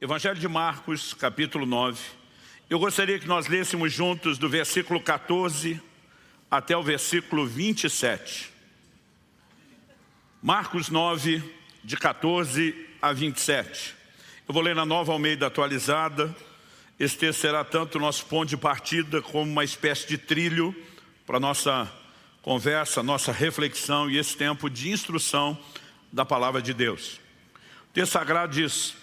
Evangelho de Marcos, capítulo 9. Eu gostaria que nós lêssemos juntos do versículo 14 até o versículo 27. Marcos 9, de 14 a 27. Eu vou ler na Nova Almeida atualizada. Esse texto será tanto o nosso ponto de partida como uma espécie de trilho para a nossa conversa, nossa reflexão e esse tempo de instrução da palavra de Deus. O texto sagrado diz: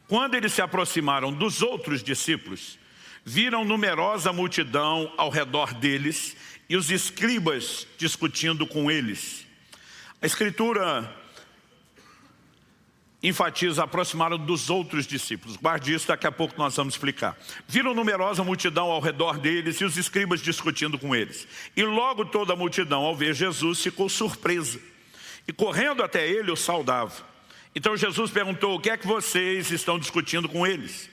quando eles se aproximaram dos outros discípulos, viram numerosa multidão ao redor deles e os escribas discutindo com eles. A Escritura enfatiza aproximaram dos outros discípulos. Guarde isso, daqui a pouco nós vamos explicar. Viram numerosa multidão ao redor deles e os escribas discutindo com eles. E logo toda a multidão, ao ver Jesus, ficou surpresa. E correndo até ele, o saudava. Então Jesus perguntou: o que é que vocês estão discutindo com eles?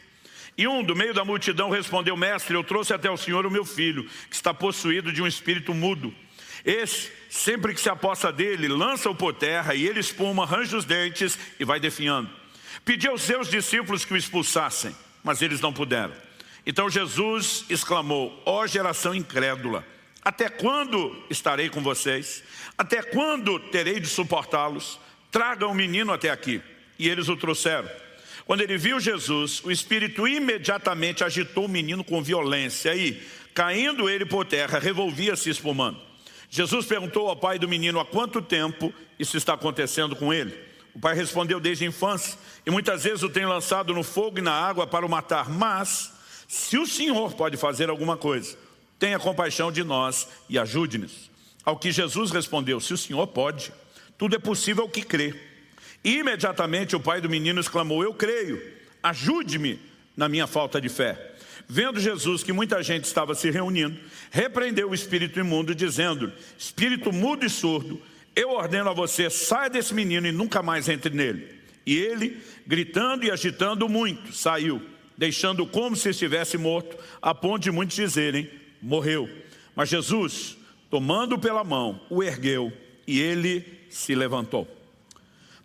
E um do meio da multidão respondeu: mestre, eu trouxe até o Senhor o meu filho, que está possuído de um espírito mudo. Esse, sempre que se aposta dele, lança-o por terra e ele espuma, arranja os dentes e vai definhando. Pediu aos seus discípulos que o expulsassem, mas eles não puderam. Então Jesus exclamou: ó geração incrédula, até quando estarei com vocês? Até quando terei de suportá-los? Tragam o menino até aqui. E eles o trouxeram. Quando ele viu Jesus, o espírito imediatamente agitou o menino com violência e, caindo ele por terra, revolvia-se espumando. Jesus perguntou ao pai do menino há quanto tempo isso está acontecendo com ele. O pai respondeu: desde a infância, e muitas vezes o tem lançado no fogo e na água para o matar. Mas, se o Senhor pode fazer alguma coisa, tenha compaixão de nós e ajude-nos. Ao que Jesus respondeu: se o Senhor pode, tudo é possível ao que crê. E imediatamente o pai do menino exclamou: eu creio, ajude-me na minha falta de fé. Vendo Jesus que muita gente estava se reunindo, repreendeu o espírito imundo, dizendo: espírito mudo e surdo, eu ordeno a você, saia desse menino e nunca mais entre nele. E ele, gritando e agitando muito, saiu, deixando-o como se estivesse morto, a ponto de muitos dizerem: morreu. Mas Jesus, tomando-o pela mão, o ergueu e ele se levantou.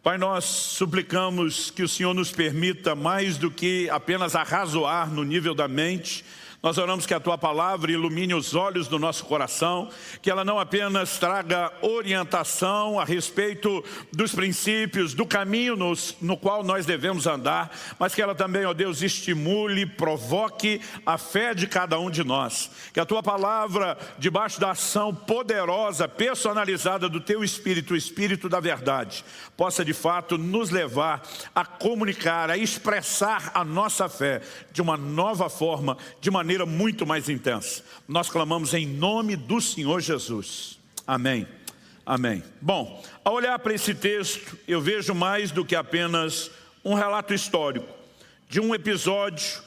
Pai, nós suplicamos que o Senhor nos permita mais do que apenas arrazoar no nível da mente. Nós oramos que a Tua Palavra ilumine os olhos do nosso coração, que ela não apenas traga orientação a respeito dos princípios, do caminho no qual nós devemos andar, mas que ela também, ó Deus, estimule, provoque a fé de cada um de nós. Que a Tua Palavra, debaixo da ação poderosa, personalizada do Teu Espírito, o Espírito da verdade, possa de fato nos levar a comunicar, a expressar a nossa fé de uma nova forma, de maneira muito mais intensa. Nós clamamos em nome do Senhor Jesus. Amém. Amém. Bom, ao olhar para esse texto, eu vejo mais do que apenas um relato histórico, de um episódio,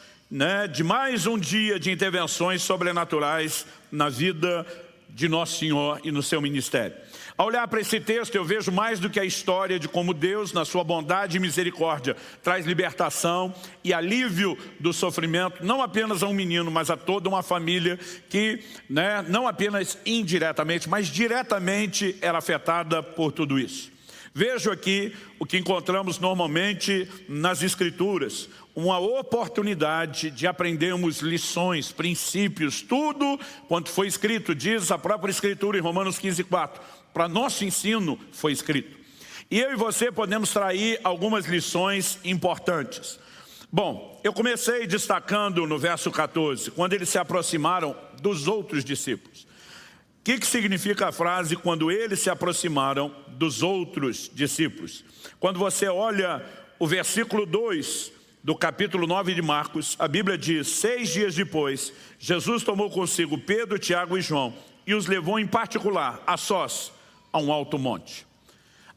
de mais um dia de intervenções sobrenaturais na vida de Nosso Senhor e no seu ministério. Ao olhar para esse texto, eu vejo mais do que a história de como Deus, na sua bondade e misericórdia, traz libertação e alívio do sofrimento, não apenas a um menino, mas a toda uma família que, não apenas indiretamente, mas diretamente era afetada por tudo isso. Vejo aqui o que encontramos normalmente nas Escrituras, uma oportunidade de aprendermos lições, princípios, tudo quanto foi escrito, diz a própria Escritura em Romanos 15:4, para nosso ensino foi escrito. E eu e você podemos trair algumas lições importantes. Bom, eu comecei destacando no verso 14, quando eles se aproximaram dos outros discípulos. O que significa a frase, quando eles se aproximaram dos outros discípulos? Quando você olha o versículo 2 do capítulo 9 de Marcos, a Bíblia diz: 6 dias depois, Jesus tomou consigo Pedro, Tiago e João e os levou em particular, a sós, a um alto monte.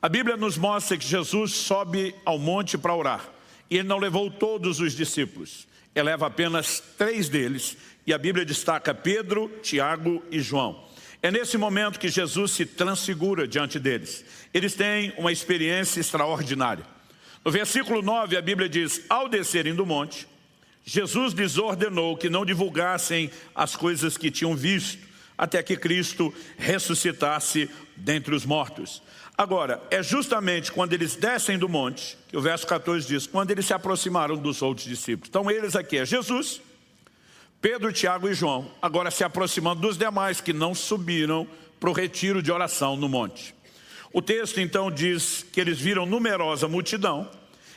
A Bíblia nos mostra que Jesus sobe ao monte para orar. E ele não levou todos os discípulos. Ele leva apenas 3 deles. E a Bíblia destaca Pedro, Tiago e João. É nesse momento que Jesus se transfigura diante deles. Eles têm uma experiência extraordinária. No versículo 9, a Bíblia diz: ao descerem do monte, Jesus lhes ordenou que não divulgassem as coisas que tinham visto, até que Cristo ressuscitasse dentre os mortos. Agora, é justamente quando eles descem do monte, que o verso 14 diz, quando eles se aproximaram dos outros discípulos. Então eles aqui é Jesus, Pedro, Tiago e João, agora se aproximando dos demais que não subiram para o retiro de oração no monte. O texto então diz que eles viram numerosa multidão,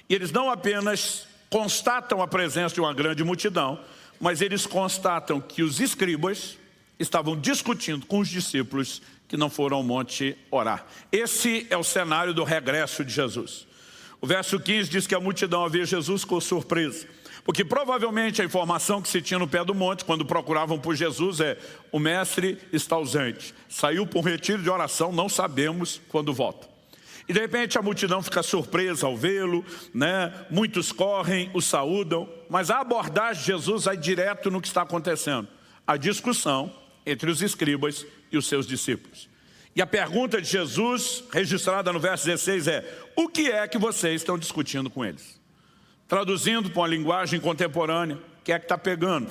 e eles não apenas constatam a presença de uma grande multidão, mas eles constatam que os escribas estavam discutindo com os discípulos que não foram ao monte orar. Esse é o cenário do regresso de Jesus. O verso 15 diz que a multidão ao ver Jesus ficou surpresa, porque provavelmente a informação que se tinha no pé do monte, quando procuravam por Jesus, é: o mestre está ausente, saiu para um retiro de oração, não sabemos quando volta. E de repente a multidão fica surpresa ao vê-lo, né? Muitos correm, o saúdam, mas a abordagem de Jesus vai direto no que está acontecendo: a discussão entre os escribas e os seus discípulos. E a pergunta de Jesus, registrada no verso 16, é: o que é que vocês estão discutindo com eles? Traduzindo para uma linguagem contemporânea, o que é que está pegando?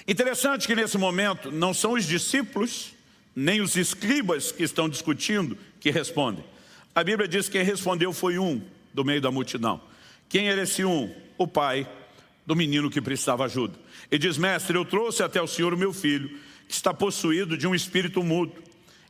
Interessante que nesse momento não são os discípulos, nem os escribas que estão discutindo que respondem. A Bíblia diz que quem respondeu foi um do meio da multidão. Quem era esse um? O pai do menino que precisava ajuda. Ele diz: mestre, eu trouxe até o senhor o meu filho, que está possuído de um espírito mudo.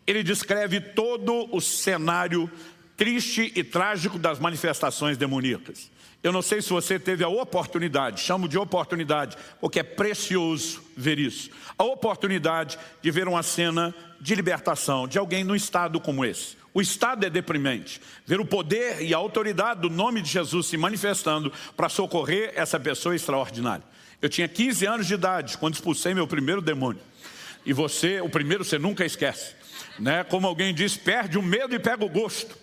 Ele descreve todo o cenário triste e trágico das manifestações demoníacas. Eu não sei se você teve a oportunidade, chamo de oportunidade, porque é precioso ver isso. A oportunidade de ver uma cena de libertação de alguém num estado como esse. O estado é deprimente. Ver o poder e a autoridade do nome de Jesus se manifestando para socorrer essa pessoa extraordinária. Eu tinha 15 anos de idade quando expulsei meu primeiro demônio. E você, o primeiro você nunca esquece, né? Como alguém diz, perde o medo e pega o gosto.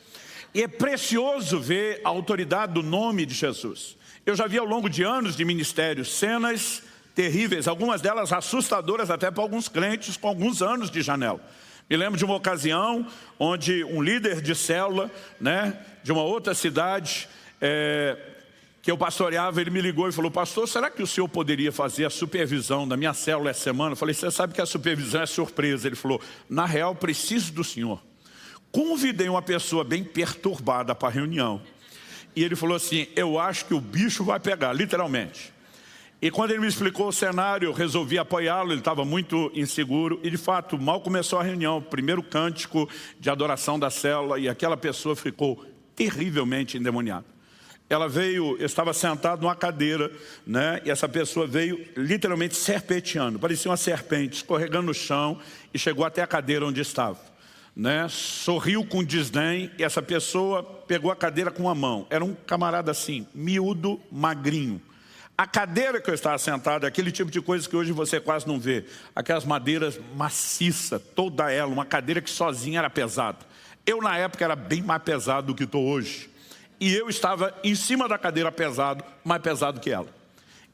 E é precioso ver a autoridade do nome de Jesus. Eu já vi ao longo de anos de ministério cenas terríveis, algumas delas assustadoras até para alguns crentes com alguns anos de janela. Me lembro de uma ocasião onde um líder de célula, né, de uma outra cidade, que eu pastoreava, ele me ligou e falou: pastor, será que o senhor poderia fazer a supervisão da minha célula essa semana? Eu falei: você sabe que a supervisão é surpresa. Ele falou: na real, preciso do senhor. Convidei uma pessoa bem perturbada para a reunião. E ele falou assim: eu acho que o bicho vai pegar, literalmente. E quando ele me explicou o cenário, eu resolvi apoiá-lo, ele estava muito inseguro. E de fato, mal começou a reunião, primeiro cântico de adoração da célula, e aquela pessoa ficou terrivelmente endemoniada. Ela veio, eu estava sentado numa cadeira, né? E essa pessoa veio literalmente serpenteando, parecia uma serpente, escorregando no chão, e chegou até a cadeira onde estava, né? Sorriu com desdém, e essa pessoa pegou a cadeira com a mão. Era um camarada assim, miúdo, magrinho. A cadeira que eu estava sentado é aquele tipo de coisa que hoje você quase não vê. Aquelas madeiras maciças, toda ela, uma cadeira que sozinha era pesada. Eu na época era bem mais pesado do que estou hoje. E eu estava em cima da cadeira pesado, mais pesado que ela.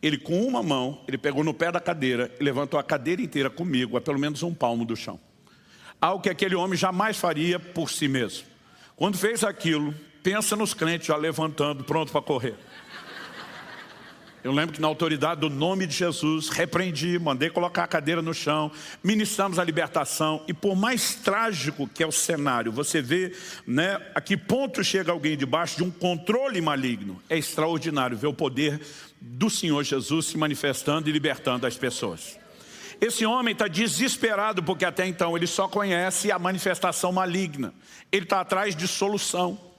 Ele com uma mão, ele pegou no pé da cadeira e levantou a cadeira inteira comigo, a pelo menos um palmo do chão. Algo que aquele homem jamais faria por si mesmo. Quando fez aquilo, pensa nos crentes já levantando, pronto para correr. Eu lembro que na autoridade do nome de Jesus, repreendi, mandei colocar a cadeira no chão, ministramos a libertação. E por mais trágico que é o cenário, você vê, né, a que ponto chega alguém debaixo de um controle maligno. É extraordinário ver o poder do Senhor Jesus se manifestando e libertando as pessoas. Esse homem está desesperado porque até então ele só conhece a manifestação maligna. Ele está atrás de solução.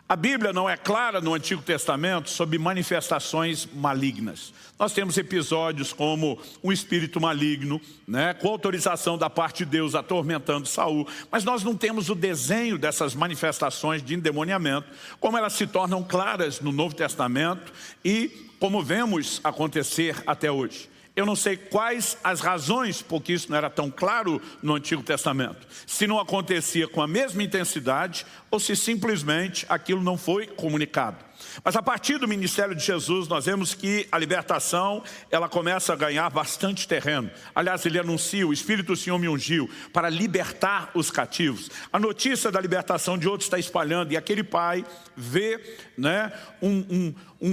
A Bíblia não é clara no Antigo Testamento sobre manifestações malignas. Nós temos episódios como um espírito maligno, né, com autorização da parte de Deus atormentando Saul, mas nós não temos o desenho dessas manifestações de endemoniamento, como elas se tornam claras no Novo Testamento e como vemos acontecer até hoje. Eu não sei quais as razões por que isso não era tão claro no Antigo Testamento. Se não acontecia com a mesma intensidade ou se simplesmente aquilo não foi comunicado. Mas a partir do ministério de Jesus, nós vemos que a libertação, ela começa a ganhar bastante terreno. Aliás, ele anuncia: o Espírito do Senhor me ungiu para libertar os cativos. A notícia da libertação de outros está espalhando, e aquele pai vê, né,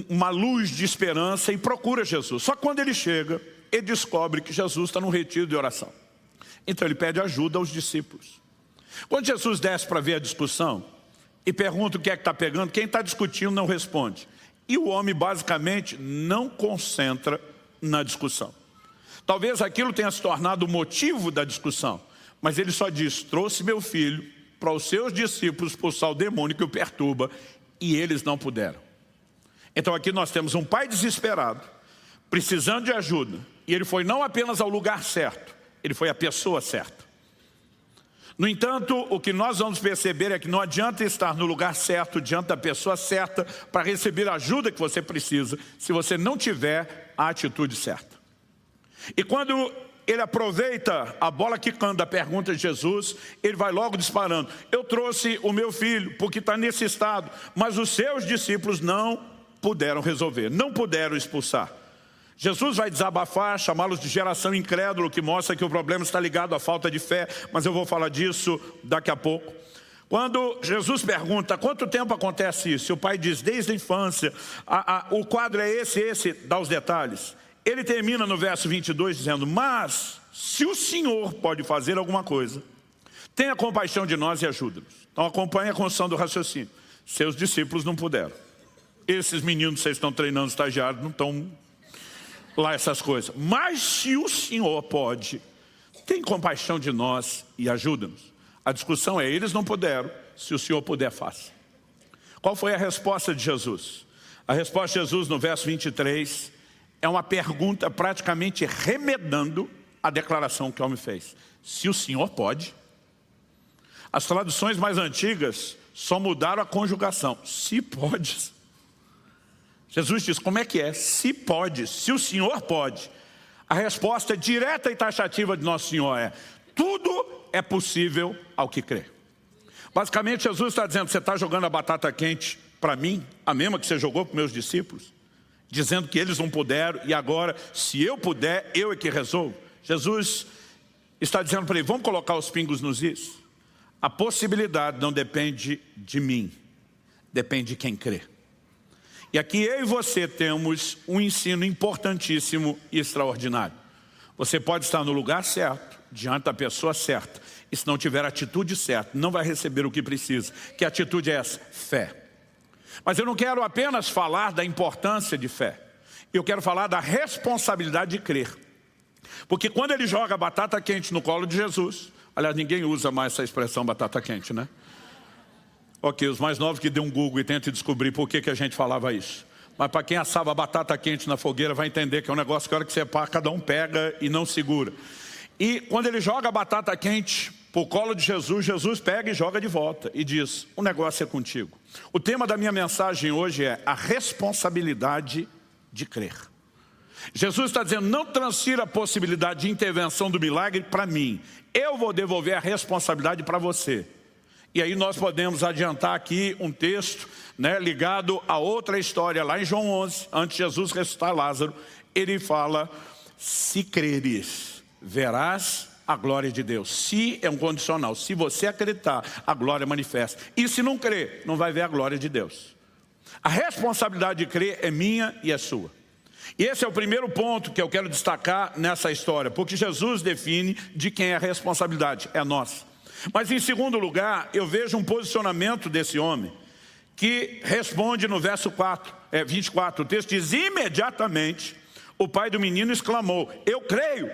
uma luz de esperança e procura Jesus. Só que quando ele chega, ele descobre que Jesus está num retiro de oração. Então ele pede ajuda aos discípulos. Quando Jesus desce para ver a discussão e pergunta o que é que está pegando, quem está discutindo não responde. E o homem basicamente não concentra na discussão. Talvez aquilo tenha se tornado o motivo da discussão, mas ele só diz: trouxe meu filho para os seus discípulos expulsar o demônio que o perturba, e eles não puderam. Então aqui nós temos um pai desesperado, precisando de ajuda, e ele foi não apenas ao lugar certo, ele foi à pessoa certa. No entanto, o que nós vamos perceber é que não adianta estar no lugar certo, diante da pessoa certa, para receber a ajuda que você precisa, se você não tiver a atitude certa. E quando ele aproveita a bola quicando da pergunta de Jesus, ele vai logo disparando: eu trouxe o meu filho porque está nesse estado, mas os seus discípulos não puderam resolver, não puderam expulsar. Jesus vai desabafar, chamá-los de geração incrédula, que mostra que o problema está ligado à falta de fé, mas eu vou falar disso daqui a pouco. Quando Jesus pergunta: quanto tempo acontece isso? E o pai diz: desde a infância. O quadro é esse, dá os detalhes. Ele termina no verso 22 dizendo: mas se o Senhor pode fazer alguma coisa, tenha compaixão de nós e ajuda-nos. Então acompanhe a construção do raciocínio. Seus discípulos não puderam. Esses meninos que vocês estão treinando, estagiários, não estão lá essas coisas. Mas se o Senhor pode, tem compaixão de nós e ajuda-nos. A discussão é: eles não puderam, se o Senhor puder, faça. Qual foi a resposta de Jesus? A resposta de Jesus no verso 23 é uma pergunta praticamente remedando a declaração que o homem fez. Se o Senhor pode. As traduções mais antigas só mudaram a conjugação. Se pode. Jesus diz: como é que é? Se pode, se o Senhor pode. A resposta direta e taxativa de Nosso Senhor é: tudo é possível ao que crê. Basicamente Jesus está dizendo: você está jogando a batata quente para mim, a mesma que você jogou para meus discípulos, dizendo que eles não puderam, e agora, se eu puder, eu é que resolvo. Jesus está dizendo para ele: vamos colocar os pingos nos is. A possibilidade não depende de mim, depende de quem crê. E aqui eu e você temos um ensino importantíssimo e extraordinário. Você pode estar no lugar certo, diante da pessoa certa, e se não tiver a atitude certa, não vai receber o que precisa. Que atitude é essa? Fé. Mas eu não quero apenas falar da importância de fé. Eu quero falar da responsabilidade de crer. Porque quando ele joga a batata quente no colo de Jesus, aliás, ninguém usa mais essa expressão batata quente, né? Ok, os mais novos que dêem um Google e tentem descobrir por que a gente falava isso. Mas para quem assava batata quente na fogueira vai entender que é um negócio que a hora que você pá, cada um pega e não segura. E quando ele joga a batata quente para o colo de Jesus, Jesus pega e joga de volta e diz: o negócio é contigo. O tema da minha mensagem hoje é a responsabilidade de crer. Jesus está dizendo: não transfira a possibilidade de intervenção do milagre para mim. Eu vou devolver a responsabilidade para você. E aí nós podemos adiantar aqui um texto, né, ligado a outra história. Lá em João 11, antes de Jesus ressuscitar Lázaro, ele fala: se creres, verás a glória de Deus. Se é um condicional. Se você acreditar, a glória manifesta. E se não crer, não vai ver a glória de Deus. A responsabilidade de crer é minha e é sua. E esse é o primeiro ponto que eu quero destacar nessa história, porque Jesus define de quem é a responsabilidade, é nossa. Mas em segundo lugar, eu vejo um posicionamento desse homem que responde no verso 24. O texto diz: imediatamente o pai do menino exclamou: eu creio.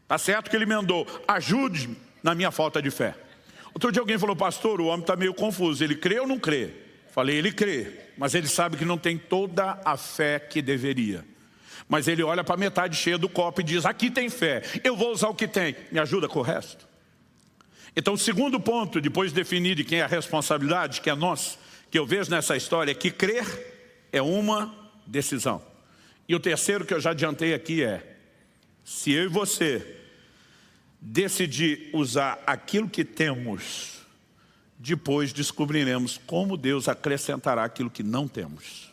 Está certo que ele emendou: ajude-me na minha falta de fé. Outro dia alguém falou: pastor, o homem está meio confuso, ele crê ou não crê? Falei: ele crê, mas ele sabe que não tem toda a fé que deveria. Mas ele olha para a metade cheia do copo e diz: aqui tem fé, eu vou usar o que tem, me ajuda com o resto. Então o segundo ponto, depois de definir de quem é a responsabilidade, que é nossa, que eu vejo nessa história, é que crer é uma decisão. E o terceiro que eu já adiantei aqui é: se eu e você decidir usar aquilo que temos, depois descobriremos como Deus acrescentará aquilo que não temos.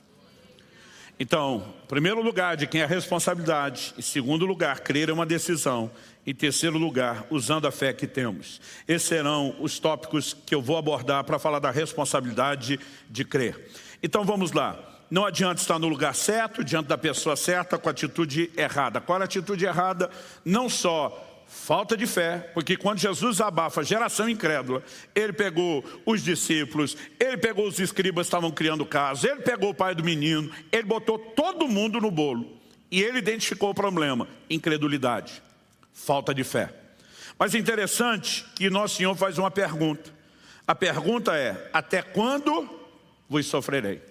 Então, em primeiro lugar, de quem é a responsabilidade. Em segundo lugar, crer é uma decisão. Em terceiro lugar, usando a fé que temos. Esses serão os tópicos que eu vou abordar para falar da responsabilidade de crer. Então vamos lá. Não adianta estar no lugar certo, diante da pessoa certa, com a atitude errada. Qual é a atitude errada? Não só Falta de fé, porque quando Jesus abafa a geração incrédula, ele pegou os discípulos, ele pegou os escribas que estavam criando casos, ele pegou o pai do menino, ele botou todo mundo no bolo. E ele identificou o problema: incredulidade, falta de fé. Mas é interessante que Nosso Senhor faz uma pergunta. A pergunta é: até quando vos sofrerei?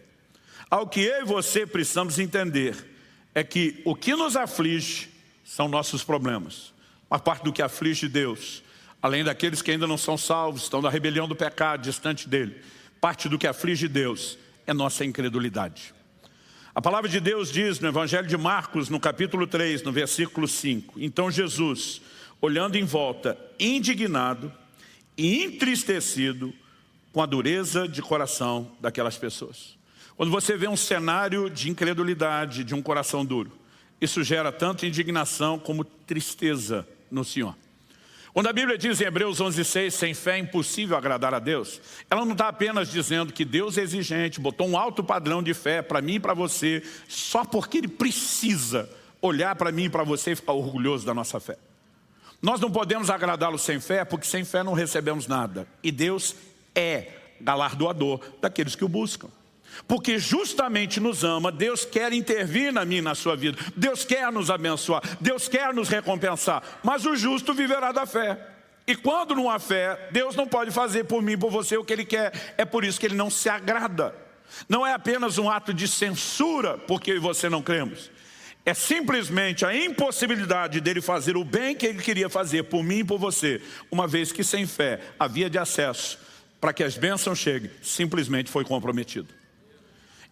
Ao que eu e você precisamos entender é que o que nos aflige são nossos problemas. Uma parte do que aflige Deus, além daqueles que ainda não são salvos, estão na rebelião do pecado, distante dele, parte do que aflige Deus é nossa incredulidade. A palavra de Deus diz no Evangelho de Marcos, no capítulo 3, no versículo 5, então Jesus, olhando em volta, indignado e entristecido com a dureza de coração daquelas pessoas. Quando você vê um cenário de incredulidade, de um coração duro, isso gera tanto indignação como tristeza no Senhor. Quando a Bíblia diz em Hebreus 11:6, sem fé é impossível agradar a Deus, ela não está apenas dizendo que Deus é exigente, botou um alto padrão de fé para mim e para você, só porque Ele precisa olhar para mim e para você e ficar orgulhoso da nossa fé. Nós não podemos agradá-lo sem fé, porque sem fé não recebemos nada. E Deus é galardoador daqueles que o buscam. Porque justamente nos ama, Deus quer intervir na minha e na sua vida. Deus quer nos abençoar, Deus quer nos recompensar. Mas o justo viverá da fé. E quando não há fé, Deus não pode fazer por mim e por você o que Ele quer. É por isso que Ele não se agrada. Não é apenas um ato de censura porque eu e você não cremos. É simplesmente a impossibilidade dele fazer o bem que Ele queria fazer por mim e por você. Uma vez que sem fé, a via de acesso para que as bênçãos cheguem, simplesmente foi comprometido.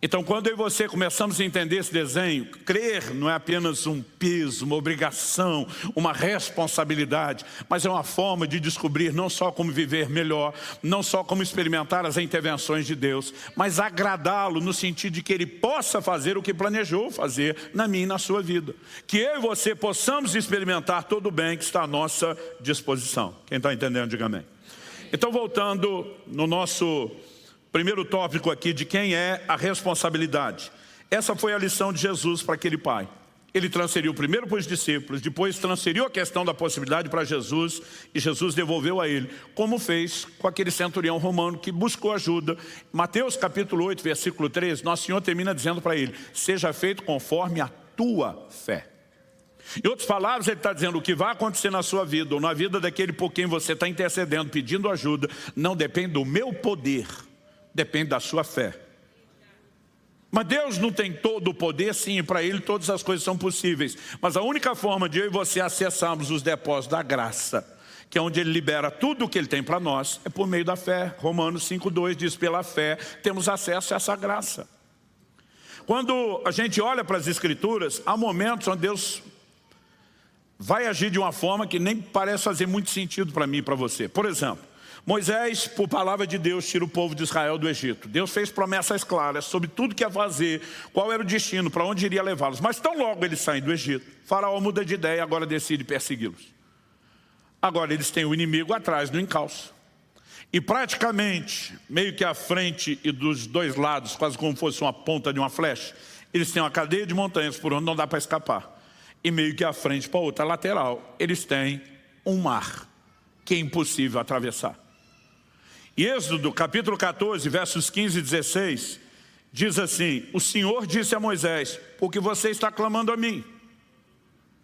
Então, quando eu e você começamos a entender esse desenho, crer não é apenas um peso, uma obrigação, uma responsabilidade, mas é uma forma de descobrir não só como viver melhor, não só como experimentar as intervenções de Deus, mas agradá-lo no sentido de que Ele possa fazer o que planejou fazer na minha e na sua vida. Que eu e você possamos experimentar todo o bem que está à nossa disposição. Quem está entendendo, diga amém. Então, voltando no nosso primeiro tópico aqui de quem é a responsabilidade. Essa foi a lição de Jesus para aquele pai. Ele transferiu primeiro para os discípulos, depois transferiu a questão da possibilidade para Jesus, e Jesus devolveu a ele, como fez com aquele centurião romano que buscou ajuda. Mateus capítulo 8, versículo 13, Nosso Senhor termina dizendo para ele: seja feito conforme a tua fé. Em outras palavras, ele está dizendo: o que vai acontecer na sua vida, ou na vida daquele por quem você está intercedendo, pedindo ajuda, não depende do meu poder, depende da sua fé. Mas Deus não tem todo o poder, sim, para Ele todas as coisas são possíveis. Mas a única forma de eu e você acessarmos os depósitos da graça, que é onde Ele libera tudo o que Ele tem para nós, é por meio da fé. Romanos 5:2 diz: pela fé temos acesso a essa graça. Quando a gente olha para as Escrituras, há momentos onde Deus vai agir de uma forma que nem parece fazer muito sentido para mim e para você. Por exemplo, Moisés, por palavra de Deus, tira o povo de Israel do Egito. Deus fez promessas claras sobre tudo que ia fazer, qual era o destino, para onde iria levá-los. Mas tão logo eles saem do Egito, Faraó muda de ideia e agora decide persegui-los. Agora eles têm o inimigo atrás no encalço. E praticamente, meio que à frente e dos dois lados, quase como fosse uma ponta de uma flecha, eles têm uma cadeia de montanhas por onde não dá para escapar. E meio que à frente para a outra lateral, eles têm um mar que é impossível atravessar. E Êxodo, capítulo 14, versos 15 e 16, diz assim: o Senhor disse a Moisés: por que você está clamando a mim?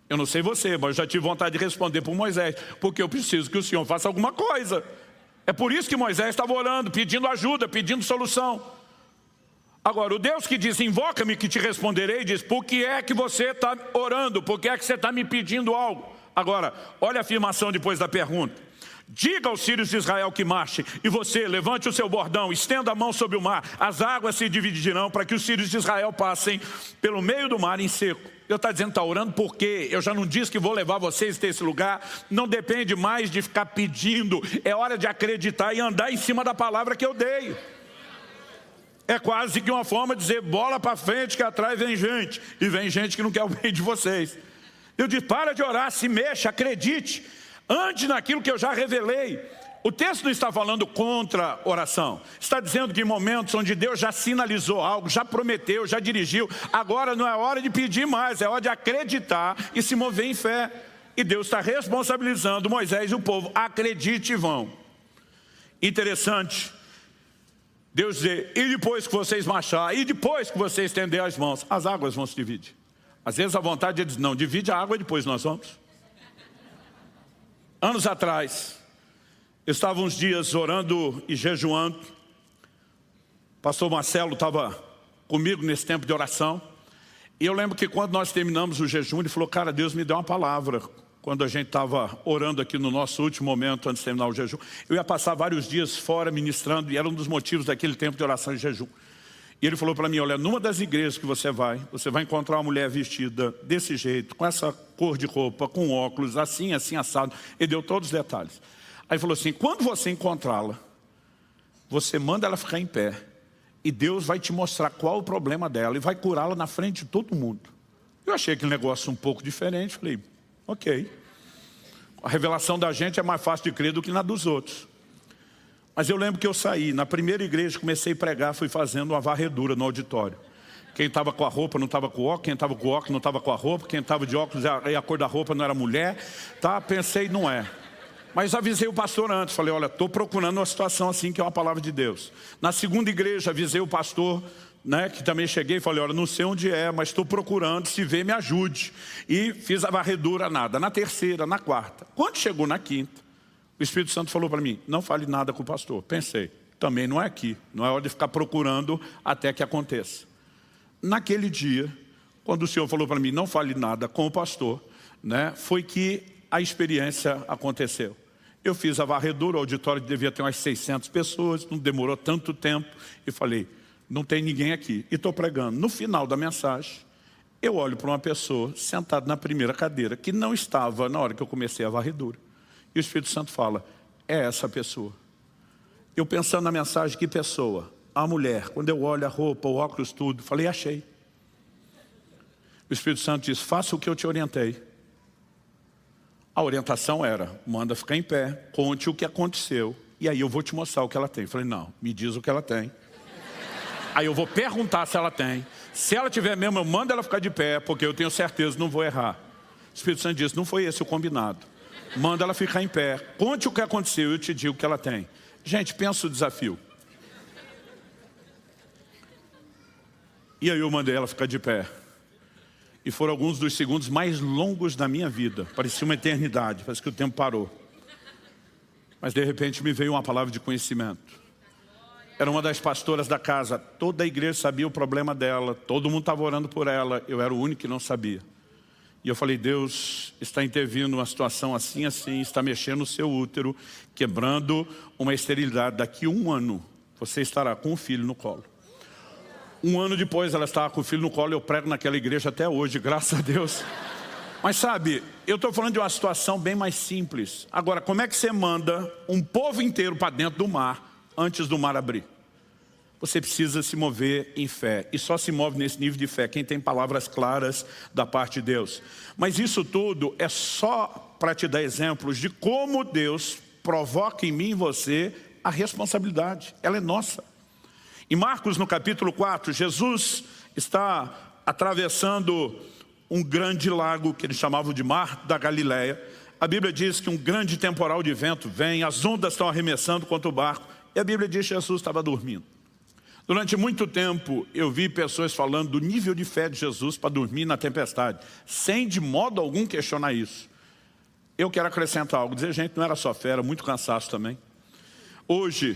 Eu não sei você, mas eu já tive vontade de responder por Moisés: porque eu preciso que o Senhor faça alguma coisa. É por isso que Moisés estava orando, pedindo ajuda, pedindo solução. Agora, o Deus que diz: invoca-me que te responderei, diz: por que é que você está orando? Por que é que você está me pedindo algo? Agora, olha a afirmação depois da pergunta: diga aos filhos de Israel que marchem, e você levante o seu bordão, estenda a mão sobre o mar, as águas se dividirão para que os filhos de Israel passem pelo meio do mar em seco. Deus está dizendo: está orando por quê? Eu já não disse que vou levar vocês até esse lugar. Não depende mais de ficar pedindo, é hora de acreditar e andar em cima da palavra que eu dei. É quase que uma forma de dizer: bola para frente que atrás vem gente, e vem gente que não quer o bem de vocês. Eu disse: para de orar, se mexa, acredite, ande naquilo que eu já revelei. O texto não está falando contra oração, está dizendo que em momentos onde Deus já sinalizou algo, já prometeu, já dirigiu, agora não é hora de pedir mais, é hora de acreditar e se mover em fé. E Deus está responsabilizando Moisés e o povo. Acredite e vão. Interessante. Deus diz, e depois que vocês marcharem, e depois que vocês estender as mãos, as águas vão se dividir. Às vezes a vontade é dizer, não, divide a água e depois nós vamos. Anos atrás, eu estava uns dias orando e jejuando. O pastor Marcelo estava comigo nesse tempo de oração. E eu lembro que quando nós terminamos o jejum, ele falou, cara, Deus me deu uma palavra. Quando a gente estava orando aqui no nosso último momento, antes de terminar o jejum, eu ia passar vários dias fora ministrando, e era um dos motivos daquele tempo de oração e jejum. E ele falou para mim, olha, numa das igrejas que você vai encontrar uma mulher vestida desse jeito, com essa cor de roupa, com óculos, assim, assim, assado. Ele deu todos os detalhes. Aí ele falou assim, quando você encontrá-la, você manda ela ficar em pé, e Deus vai te mostrar qual o problema dela, e vai curá-la na frente de todo mundo. Eu achei aquele negócio um pouco diferente, falei, ok. A revelação da gente é mais fácil de crer do que na dos outros. Mas eu lembro que eu saí, na primeira igreja, comecei a pregar, fui fazendo uma varredura no auditório. Quem estava com a roupa não estava com o óculos, quem estava com o óculos não estava com a roupa, quem estava de óculos e a cor da roupa não era mulher. Tá? Pensei, não é. Mas avisei o pastor antes, falei, olha, estou procurando uma situação assim que é uma palavra de Deus. Na segunda igreja, avisei o pastor, que também cheguei e falei, olha, não sei onde é, mas estou procurando, se vê, me ajude. E fiz a varredura, nada. Na terceira, na quarta. Quando chegou na quinta, o Espírito Santo falou para mim, não fale nada com o pastor. Pensei, também não é aqui, não é hora de ficar procurando até que aconteça. Naquele dia, quando o Senhor falou para mim, não fale nada com o pastor, foi que a experiência aconteceu. Eu fiz a varredura, o auditório devia ter umas 600 pessoas, não demorou tanto tempo, e falei, não tem ninguém aqui, e estou pregando. No final da mensagem, eu olho para uma pessoa sentada na primeira cadeira, que não estava na hora que eu comecei a varredura. E o Espírito Santo fala, é essa pessoa. Eu pensando na mensagem, que pessoa? A mulher. Quando eu olho a roupa, o óculos, tudo, falei, achei. O Espírito Santo diz, faça o que eu te orientei. A orientação era, manda ficar em pé, conte o que aconteceu, e aí eu vou te mostrar o que ela tem. Falei, não, me diz o que ela tem. Aí eu vou perguntar se ela tem. Se ela tiver mesmo, eu mando ela ficar de pé, porque eu tenho certeza, não vou errar. O Espírito Santo disse, não foi esse o combinado. Manda ela ficar em pé, conte o que aconteceu e eu te digo o que ela tem. Gente, pensa o desafio. E aí eu mandei ela ficar de pé. E foram alguns dos segundos mais longos da minha vida. Parecia uma eternidade, parece que o tempo parou. Mas de repente me veio uma palavra de conhecimento. Era uma das pastoras da casa, toda a igreja sabia o problema dela, todo mundo estava orando por ela, eu era o único que não sabia. E eu falei, Deus está intervindo numa situação assim, assim, está mexendo no seu útero, quebrando uma esterilidade. Daqui a 1 ano, você estará com um filho no colo. 1 ano depois, ela estava com o filho no colo, eu prego naquela igreja até hoje, graças a Deus. Mas sabe, eu estou falando de uma situação bem mais simples. Agora, como é que você manda um povo inteiro para dentro do mar, antes do mar abrir? Você precisa se mover em fé. E só se move nesse nível de fé quem tem palavras claras da parte de Deus. Mas isso tudo é só para te dar exemplos de como Deus provoca em mim e você a responsabilidade. Ela é nossa. Em Marcos, no capítulo 4, Jesus está atravessando um grande lago que eles chamavam de Mar da Galileia. A Bíblia diz que um grande temporal de vento vem, as ondas estão arremessando contra o barco. E a Bíblia diz que Jesus estava dormindo. Durante muito tempo eu vi pessoas falando do nível de fé de Jesus para dormir na tempestade, sem de modo algum questionar isso. Eu quero acrescentar algo, dizer, gente, não era só fé, era muito cansaço também. Hoje,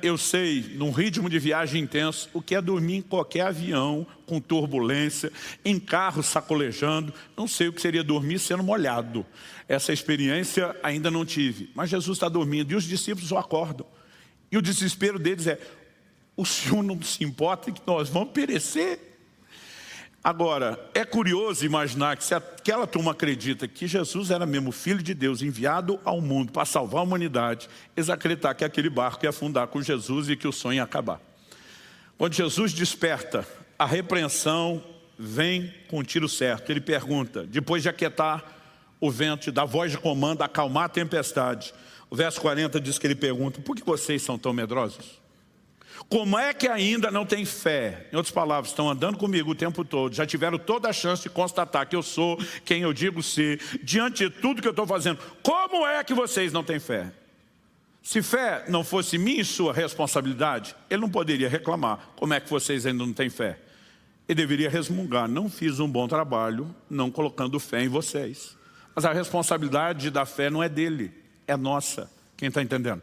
eu sei, num ritmo de viagem intenso, o que é dormir em qualquer avião, com turbulência, em carro sacolejando, não sei o que seria dormir sendo molhado. Essa experiência ainda não tive, mas Jesus está dormindo e os discípulos o acordam. E o desespero deles é, o Senhor não se importa que nós vamos perecer? Agora, é curioso imaginar que se aquela turma acredita que Jesus era mesmo Filho de Deus, enviado ao mundo para salvar a humanidade, eles acreditar que aquele barco ia afundar com Jesus e que o sonho ia acabar. Quando Jesus desperta, a repreensão vem com o tiro certo. Ele pergunta, depois de aquietar o vento, da voz de comando, acalmar a tempestade. O verso 40 diz que ele pergunta, por que vocês são tão medrosos? Como é que ainda não tem fé? Em outras palavras, estão andando comigo o tempo todo, já tiveram toda a chance de constatar que eu sou quem eu digo ser, diante de tudo que eu estou fazendo. Como é que vocês não têm fé? Se fé não fosse minha e sua responsabilidade, ele não poderia reclamar. Como é que vocês ainda não têm fé? Ele deveria resmungar, não fiz um bom trabalho, não colocando fé em vocês. Mas a responsabilidade da fé não é dele, é nossa. Quem está entendendo?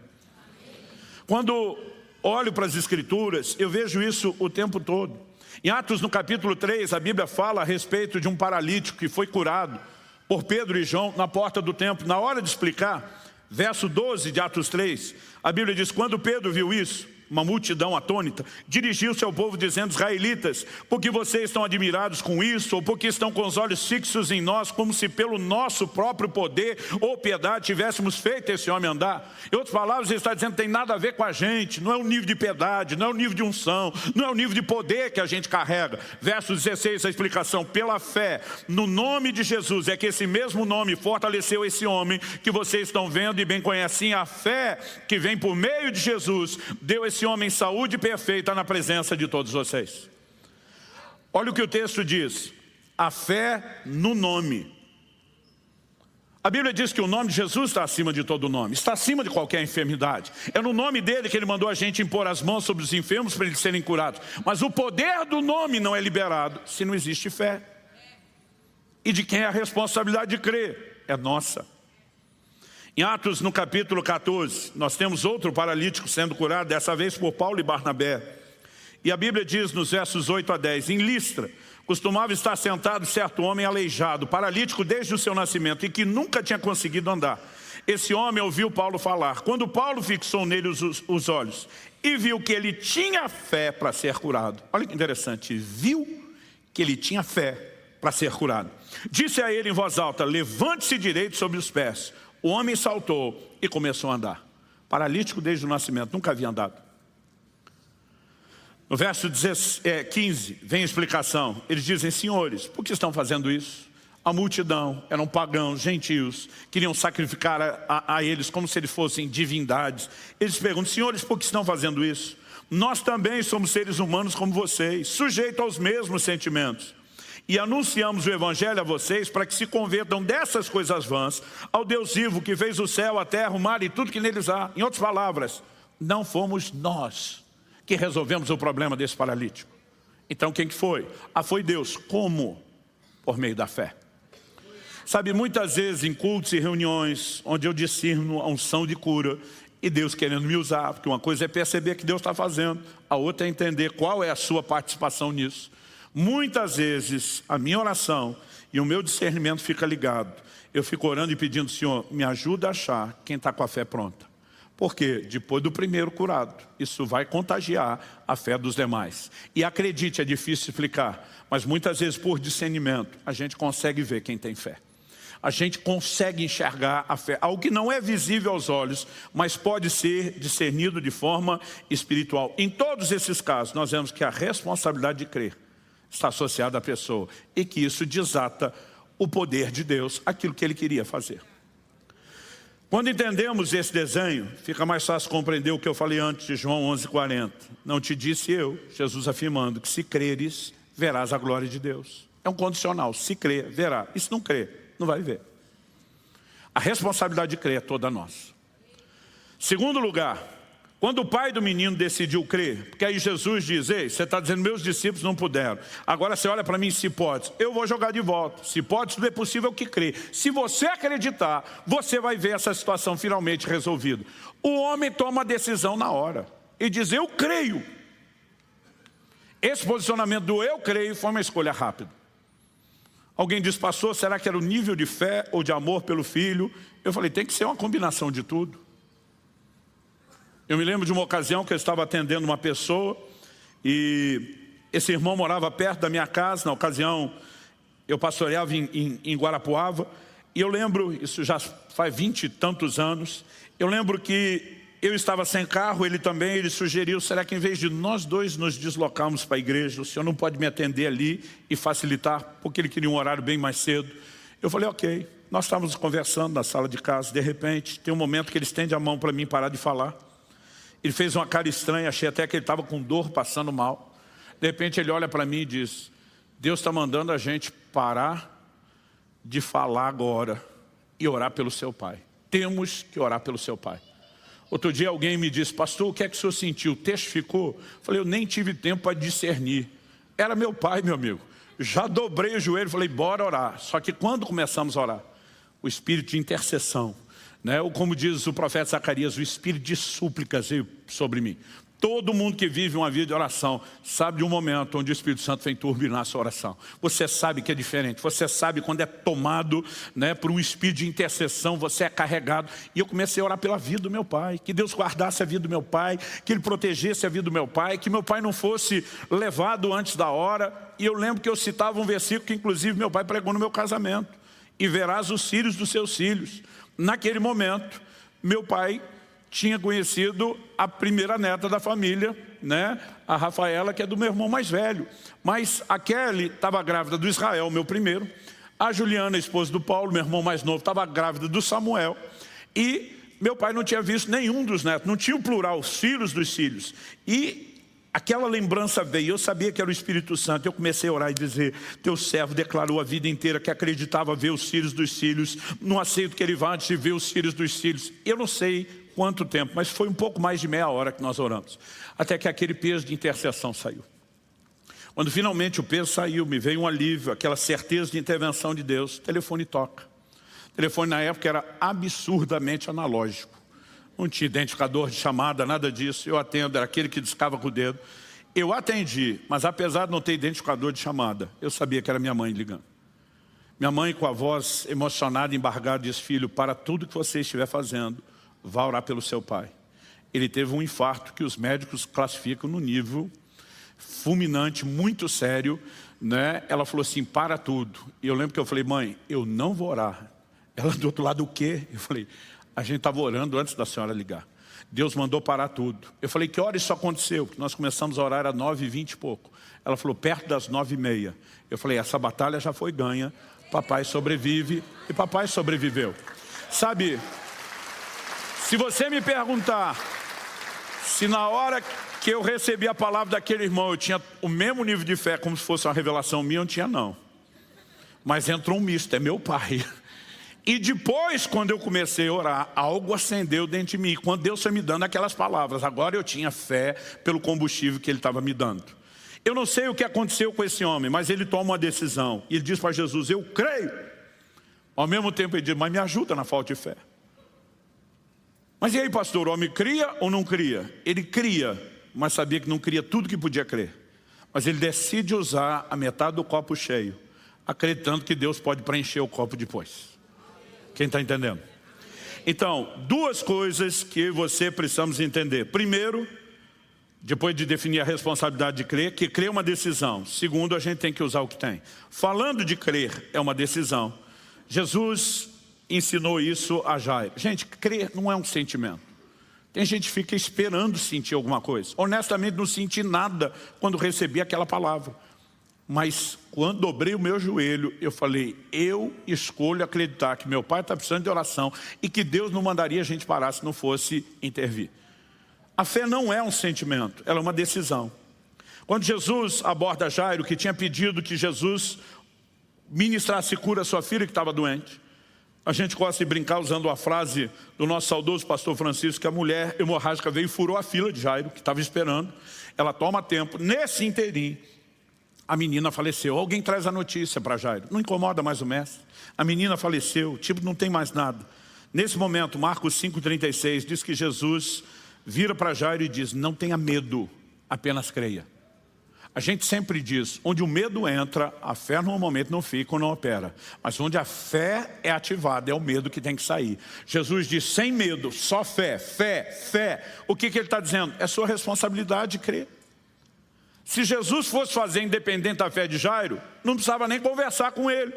Quando olho para as Escrituras, eu vejo isso o tempo todo. Em Atos, no capítulo 3, a Bíblia fala a respeito de um paralítico que foi curado por Pedro e João na porta do templo. Na hora de explicar, verso 12 de Atos 3, a Bíblia diz, quando Pedro viu isso, uma multidão atônita, dirigiu-se ao povo dizendo, israelitas, por que vocês estão admirados com isso, ou porque estão com os olhos fixos em nós, como se pelo nosso próprio poder ou piedade tivéssemos feito esse homem andar? Em outras palavras, ele está dizendo, tem nada a ver com a gente, não é o nível de piedade, não é o nível de unção, não é o nível de poder que a gente carrega. Verso 16, a explicação, pela fé, no nome de Jesus, é que esse mesmo nome fortaleceu esse homem que vocês estão vendo e bem conhecem. A fé que vem por meio de Jesus, deu esse homem saúde perfeita na presença de todos vocês. Olha o que o texto diz, a fé no nome. A Bíblia diz que o nome de Jesus está acima de todo nome, está acima de qualquer enfermidade. É no nome dele que ele mandou a gente impor as mãos sobre os enfermos para eles serem curados. Mas o poder do nome não é liberado se não existe fé. E de quem é a responsabilidade de crer? É nossa. Em Atos, no capítulo 14, nós temos outro paralítico sendo curado, dessa vez por Paulo e Barnabé. E a Bíblia diz nos versos 8 a 10, em Listra, costumava estar sentado certo homem aleijado, paralítico desde o seu nascimento, e que nunca tinha conseguido andar. Esse homem ouviu Paulo falar. Quando Paulo fixou nele os olhos e viu que ele tinha fé para ser curado. Olha que interessante, viu que ele tinha fé para ser curado. Disse a ele em voz alta, levante-se direito sobre os pés. O homem saltou e começou a andar. Paralítico desde o nascimento, nunca havia andado. No verso 15, vem a explicação. Eles dizem, senhores, por que estão fazendo isso? A multidão, eram pagãos, gentios, queriam sacrificar a eles como se eles fossem divindades. Eles perguntam, senhores, por que estão fazendo isso? Nós também somos seres humanos como vocês, sujeitos aos mesmos sentimentos. E anunciamos o Evangelho a vocês para que se convertam dessas coisas vãs ao Deus vivo que fez o céu, a terra, o mar e tudo que neles há. Em outras palavras, não fomos nós que resolvemos o problema desse paralítico. Então quem que foi? Foi Deus. Como? Por meio da fé. Sabe, muitas vezes em cultos e reuniões onde eu discerno a unção de cura e Deus querendo me usar, porque uma coisa é perceber que Deus está fazendo, a outra é entender qual é a sua participação nisso. Muitas vezes a minha oração e o meu discernimento fica ligado. Eu fico orando e pedindo, Senhor, me ajuda a achar quem está com a fé pronta. Porque depois do primeiro curado, isso vai contagiar a fé dos demais. E acredite, é difícil explicar, mas muitas vezes por discernimento a gente consegue ver quem tem fé. A gente consegue enxergar a fé, algo que não é visível aos olhos, mas pode ser discernido de forma espiritual. Em todos esses casos, nós vemos que a responsabilidade de crer está associada à pessoa e que isso desata o poder de Deus, aquilo que Ele queria fazer. Quando entendemos esse desenho, fica mais fácil compreender o que eu falei antes de João 11:40. Não te disse eu, Jesus afirmando, que se creres, verás a glória de Deus. É um condicional, se crer, verá. E se não crer, não vai ver. A responsabilidade de crer é toda nossa. Segundo lugar, quando o pai do menino decidiu crer, porque aí Jesus diz, ei, você está dizendo, meus discípulos não puderam. Agora você olha para mim, se pode, eu vou jogar de volta. Se pode, tudo é possível que crê. Se você acreditar, você vai ver essa situação finalmente resolvida. O homem toma a decisão na hora e diz, eu creio. Esse posicionamento do eu creio foi uma escolha rápida. Alguém diz, pastor, será que era o nível de fé ou de amor pelo filho? Eu falei, tem que ser uma combinação de tudo. Eu me lembro de uma ocasião que eu estava atendendo uma pessoa e esse irmão morava perto da minha casa. Na ocasião, eu pastoreava em Guarapuava. E eu lembro, isso já faz 20 e tantos anos, eu lembro que eu estava sem carro, ele também, ele sugeriu, será que em vez de nós dois nos deslocarmos para a igreja, o senhor não pode me atender ali e facilitar, porque ele queria um horário bem mais cedo. Eu falei, ok. Nós estávamos conversando na sala de casa, de repente, tem um momento que ele estende a mão para mim parar de falar. Ele fez uma cara estranha, achei até que ele estava com dor, passando mal. De repente ele olha para mim e diz, Deus está mandando a gente parar de falar agora e orar pelo seu pai. Temos que orar pelo seu pai. Outro dia alguém me disse, pastor, o que é que o senhor sentiu? Testificou? Eu falei, eu nem tive tempo para discernir. Era meu pai, meu amigo. Já dobrei o joelho e falei, bora orar. Só que quando começamos a orar, o espírito de intercessão, né? Ou como diz o profeta Zacarias, o espírito de súplicas veio sobre mim. Todo mundo que vive uma vida de oração sabe de um momento onde o Espírito Santo vem turbinar a sua oração. Você sabe que é diferente. Você sabe quando é tomado, né, por um espírito de intercessão, você é carregado. E eu comecei a orar pela vida do meu pai. Que Deus guardasse a vida do meu pai, que Ele protegesse a vida do meu pai, que meu pai não fosse levado antes da hora. E eu lembro que eu citava um versículo que inclusive meu pai pregou no meu casamento. E verás os filhos dos seus filhos. Naquele momento, meu pai tinha conhecido a primeira neta da família, né? A Rafaela, que é do meu irmão mais velho. Mas a Kelly estava grávida do Israel, meu primeiro. A Juliana, esposa do Paulo, meu irmão mais novo, estava grávida do Samuel. E meu pai não tinha visto nenhum dos netos, não tinha o plural, os filhos dos filhos. E aquela lembrança veio, eu sabia que era o Espírito Santo. Eu comecei a orar e dizer, teu servo declarou a vida inteira que acreditava ver os filhos dos filhos. Não aceito que ele vá antes de ver os filhos dos filhos. Eu não sei quanto tempo, mas foi um pouco mais de meia hora que nós oramos. Até que aquele peso de intercessão saiu. Quando finalmente o peso saiu, me veio um alívio, aquela certeza de intervenção de Deus. O telefone toca. O telefone na época era absurdamente analógico. Não tinha identificador de chamada, nada disso. Eu atendo, era aquele que discava com o dedo. Eu atendi, mas apesar de não ter identificador de chamada, eu sabia que era minha mãe ligando. Minha mãe, com a voz emocionada, embargada, disse, filho, para tudo que você estiver fazendo, vá orar pelo seu pai. Ele teve um infarto que os médicos classificam no nível fulminante, muito sério, né? Ela falou assim, para tudo. E eu lembro que eu falei, mãe, eu não vou orar. Ela do outro lado, o quê? Eu falei, a gente estava orando antes da senhora ligar. Deus mandou parar tudo. Eu falei, que hora isso aconteceu? Porque nós começamos a orar às 9h20 e pouco. Ela falou, perto das 9h30. Eu falei, essa batalha já foi ganha. Papai sobrevive. E papai sobreviveu. Sabe, se você me perguntar se na hora que eu recebi a palavra daquele irmão eu tinha o mesmo nível de fé como se fosse uma revelação minha, eu não tinha não. Mas entrou um misto, é meu pai. E depois, quando eu comecei a orar, algo acendeu dentro de mim. Quando Deus foi me dando aquelas palavras, agora eu tinha fé pelo combustível que Ele estava me dando. Eu não sei o que aconteceu com esse homem, mas ele toma uma decisão. E ele diz para Jesus, eu creio. Ao mesmo tempo ele diz, mas me ajuda na falta de fé. Mas e aí, pastor, o homem cria ou não cria? Ele cria, mas sabia que não cria tudo que podia crer. Mas ele decide usar a metade do copo cheio, acreditando que Deus pode preencher o copo depois. Quem está entendendo? Então, duas coisas que você precisamos entender. Primeiro, depois de definir a responsabilidade de crer, que crer é uma decisão. Segundo, a gente tem que usar o que tem. Falando de crer é uma decisão. Jesus ensinou isso a Jairo. Gente, crer não é um sentimento. Tem gente que fica esperando sentir alguma coisa. Honestamente, não senti nada quando recebi aquela palavra. Mas quando dobrei o meu joelho, eu falei, eu escolho acreditar que meu pai está precisando de oração e que Deus não mandaria a gente parar se não fosse intervir. A fé não é um sentimento, ela é uma decisão. Quando Jesus aborda Jairo, que tinha pedido que Jesus ministrasse cura à sua filha que estava doente, a gente gosta de brincar usando a frase do nosso saudoso pastor Francisco, que a mulher hemorrágica veio e furou a fila de Jairo, que estava esperando. Ela toma tempo. Nesse inteirinho, a menina faleceu. Alguém traz a notícia para Jairo. Não incomoda mais o mestre. A menina faleceu, tipo, não tem mais nada. Nesse momento, Marcos 5,36 diz que Jesus vira para Jairo e diz, não tenha medo, apenas creia. A gente sempre diz, onde o medo entra, a fé normalmente não fica ou não opera. Mas onde a fé é ativada, é o medo que tem que sair. Jesus diz, sem medo, só fé, fé, fé. O que ele está dizendo? É sua responsabilidade de crer. Se Jesus fosse fazer independente da fé de Jairo, não precisava nem conversar com ele.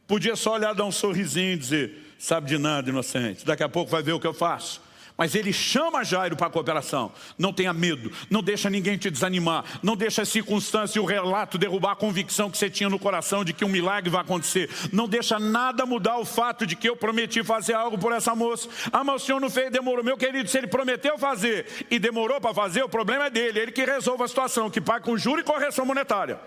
Podia só olhar, dar um sorrisinho e dizer, sabe de nada, inocente, daqui a pouco vai ver o que eu faço. Mas ele chama Jairo para a cooperação. Não tenha medo, não deixa ninguém te desanimar, não deixa a circunstância e o relato derrubar a convicção que você tinha no coração de que um milagre vai acontecer. Não deixa nada mudar o fato de que eu prometi fazer algo por essa moça. Ah, mas o senhor não fez, demorou. Meu querido, se ele prometeu fazer e demorou para fazer, o problema é dele. Ele que resolve a situação, que paga com juros e correção monetária.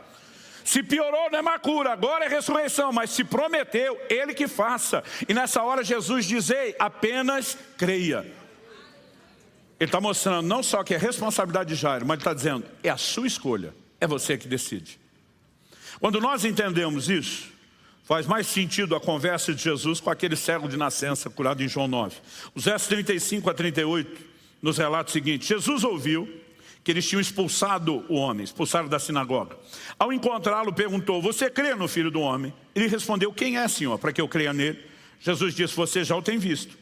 Se piorou, não é mais cura, agora é ressurreição. Mas se prometeu, ele que faça. E nessa hora Jesus diz: ei, apenas creia. Ele está mostrando não só que é responsabilidade de Jairo, mas ele está dizendo, é a sua escolha, é você que decide. Quando nós entendemos isso, faz mais sentido a conversa de Jesus com aquele cego de nascença curado em João 9. Os versos 35 a 38 nos relata o seguinte: Jesus ouviu que eles tinham expulsado o homem, expulsaram da sinagoga. Ao encontrá-lo, perguntou: você crê no Filho do Homem? Ele respondeu: quem é, Senhor, para que eu creia nele? Jesus disse: você já o tem visto,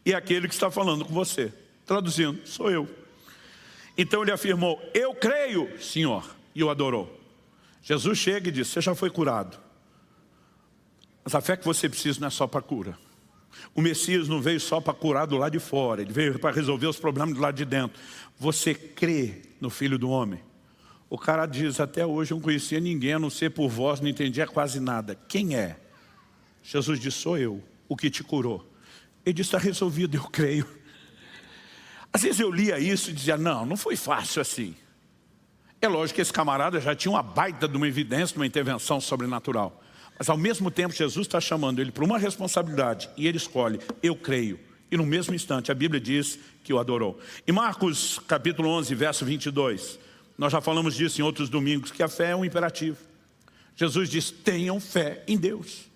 e é aquele que está falando com você. Traduzindo, sou eu. Então ele afirmou: eu creio, Senhor, e o adorou. Jesus chega e diz: você já foi curado. Mas a fé que você precisa não é só para cura. O Messias não veio só para curar do lado de fora, ele veio para resolver os problemas do lado de dentro. Você crê no Filho do Homem? O cara diz: até hoje eu não conhecia ninguém, a não ser por vós, não entendia quase nada. Quem é? Jesus disse: sou eu, o que te curou. Ele disse: está resolvido, eu creio. Às vezes eu lia isso e dizia: não foi fácil assim. É lógico que esse camarada já tinha uma baita de uma evidência, de uma intervenção sobrenatural. Mas ao mesmo tempo Jesus está chamando ele para uma responsabilidade e ele escolhe: eu creio. E no mesmo instante a Bíblia diz que o adorou. Em Marcos capítulo 11, verso 22, nós já falamos disso em outros domingos, que a fé é um imperativo. Jesus diz: tenham fé em Deus.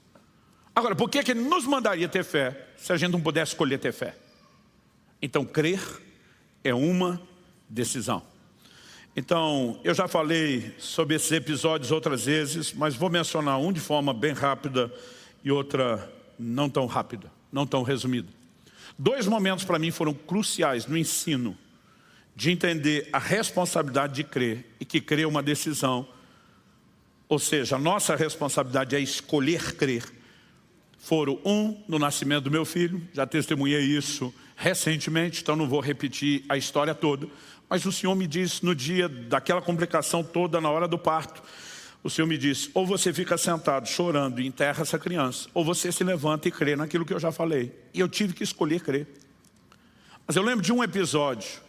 Agora, por que ele nos mandaria ter fé se a gente não pudesse escolher ter fé? Então crer é uma decisão. Então, eu já falei sobre esses episódios outras vezes, mas vou mencionar um de forma bem rápida e outra não tão rápida, não tão resumida. 2 momentos para mim foram cruciais no ensino de entender a responsabilidade de crer e que crer é uma decisão. Ou seja, a nossa responsabilidade é escolher crer. Foram no nascimento do meu filho, já testemunhei isso recentemente, então não vou repetir a história toda, mas o Senhor me disse no dia daquela complicação toda, na hora do parto, o Senhor me disse: ou você fica sentado chorando e enterra essa criança, ou você se levanta e crê naquilo que eu já falei. E eu tive que escolher crer. Mas eu lembro de um episódio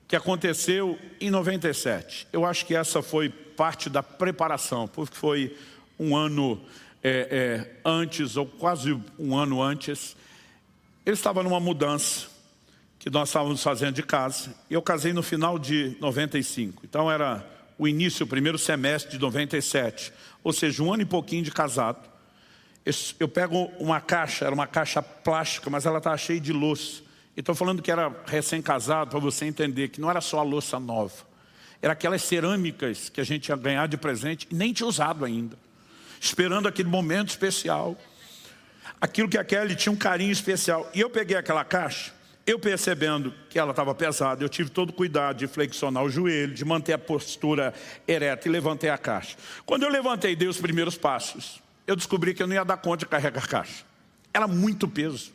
que aconteceu em 97. Eu acho que essa foi parte da preparação, porque foi um ano antes, ou quase um ano antes. Eu estava numa mudança que nós estávamos fazendo de casa. E eu casei no final de 95. Então era o início, o primeiro semestre de 97. Ou seja, um ano e pouquinho de casado. Eu pego uma caixa, era uma caixa plástica, mas ela estava cheia de louça. E estou falando que era recém-casado, para você entender que não era só a louça nova. Era aquelas cerâmicas que a gente ia ganhar de presente e nem tinha usado ainda. Esperando aquele momento especial. Aquilo que a Kelly tinha um carinho especial. E eu peguei aquela caixa, eu percebendo que ela estava pesada, eu tive todo o cuidado de flexionar o joelho, de manter a postura ereta e levantei a caixa. Quando eu levantei e dei os primeiros passos, eu descobri que eu não ia dar conta de carregar a caixa. Era muito peso.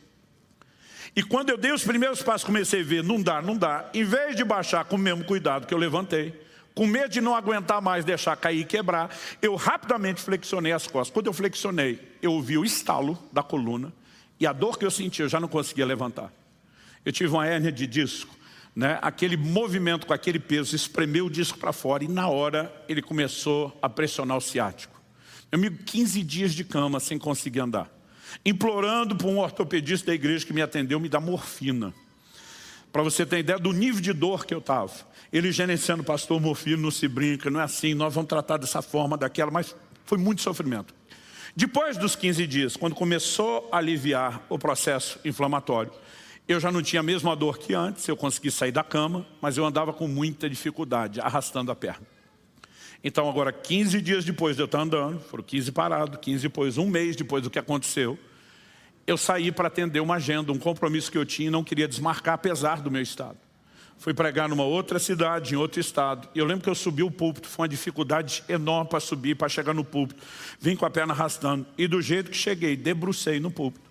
E quando eu dei os primeiros passos, comecei a ver, não dá. Em vez de baixar com o mesmo cuidado que eu levantei, com medo de não aguentar mais, deixar cair e quebrar, eu rapidamente flexionei as costas. Quando eu flexionei, eu ouvi o estalo da coluna e a dor que eu senti, eu já não conseguia levantar. Eu tive uma hérnia de disco, né? Aquele movimento com aquele peso espremeu o disco para fora e na hora ele começou a pressionar o ciático. Meu amigo, 15 dias de cama sem conseguir andar. Implorando para um ortopedista da igreja que me atendeu me dar morfina. Para você ter ideia do nível de dor que eu estava. Ele gerenciando: pastor, morfina não se brinca, não é assim, nós vamos tratar dessa forma, daquela, mas foi muito sofrimento. Depois dos 15 dias, quando começou a aliviar o processo inflamatório, eu já não tinha a mesma dor que antes, eu consegui sair da cama, mas eu andava com muita dificuldade, arrastando a perna. Então agora, 15 dias depois de eu estar andando, foram 15 parados, 15 depois, um mês depois do que aconteceu, eu saí para atender uma agenda, um compromisso que eu tinha e não queria desmarcar, apesar do meu estado. Fui pregar numa outra cidade, em outro estado. E eu lembro que eu subi o púlpito, foi uma dificuldade enorme para subir, para chegar no púlpito. Vim com a perna arrastando. E do jeito que cheguei, debrucei no púlpito.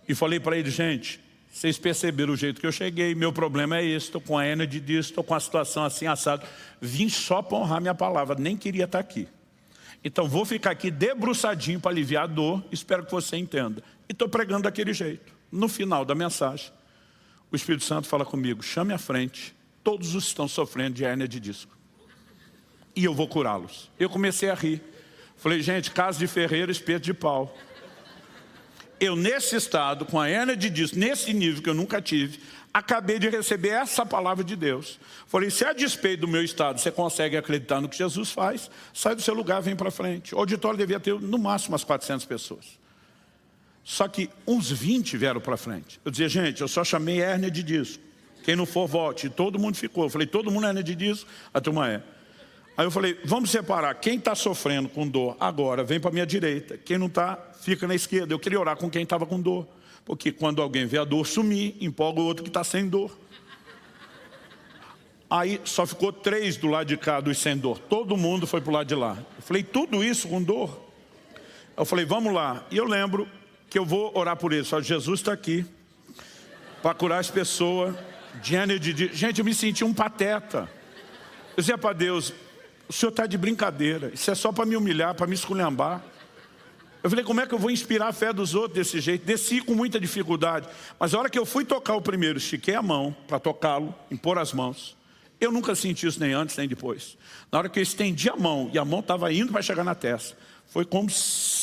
E falei para ele: gente, Vocês perceberam o jeito que eu cheguei, meu problema é esse, estou com a hérnia de disco, estou com a situação assim, assado. Vim só para honrar minha palavra, nem queria estar aqui. Então vou ficar aqui debruçadinho para aliviar a dor, espero que você entenda. E estou pregando daquele jeito. No final da mensagem, o Espírito Santo fala comigo, chame à frente todos os que estão sofrendo de hérnia de disco. E eu vou curá-los. Eu comecei a rir. Falei, gente, casa de ferreiro, espeto de pau. Eu nesse estado, com a hérnia de disco, nesse nível que eu nunca tive, acabei de receber essa palavra de Deus. Falei, se a despeito do meu estado você consegue acreditar no que Jesus faz, sai do seu lugar, vem para frente. O auditório devia ter no máximo umas 400 pessoas. Só que uns 20 vieram para frente. Eu dizia, gente, eu só chamei hérnia de disco. Quem não for, volte. E todo mundo ficou. Eu falei, todo mundo é hérnia de disco? A turma é. Aí eu falei, vamos separar. Quem está sofrendo com dor agora, vem para a minha direita. Quem não está, fica na esquerda. Eu queria orar com quem estava com dor. Porque quando alguém vê a dor sumir, empolga o outro que está sem dor. Aí só ficou 3 do lado de cá dos sem dor. Todo mundo foi para o lado de lá. Eu falei, tudo isso com dor? Eu falei, vamos lá. E eu lembro que eu vou orar por eles. Só Jesus está aqui para curar as pessoas. Gente, eu me senti um pateta. Eu dizia para Deus, o senhor está de brincadeira. Isso é só para me humilhar, para me esculhambar. Eu falei, como é que eu vou inspirar a fé dos outros desse jeito? Desci com muita dificuldade. Mas a hora que eu fui tocar o primeiro, estiquei a mão para tocá-lo, impor as mãos. Eu nunca senti isso nem antes, nem depois. Na hora que eu estendi a mão, e a mão estava indo para chegar na testa, foi como se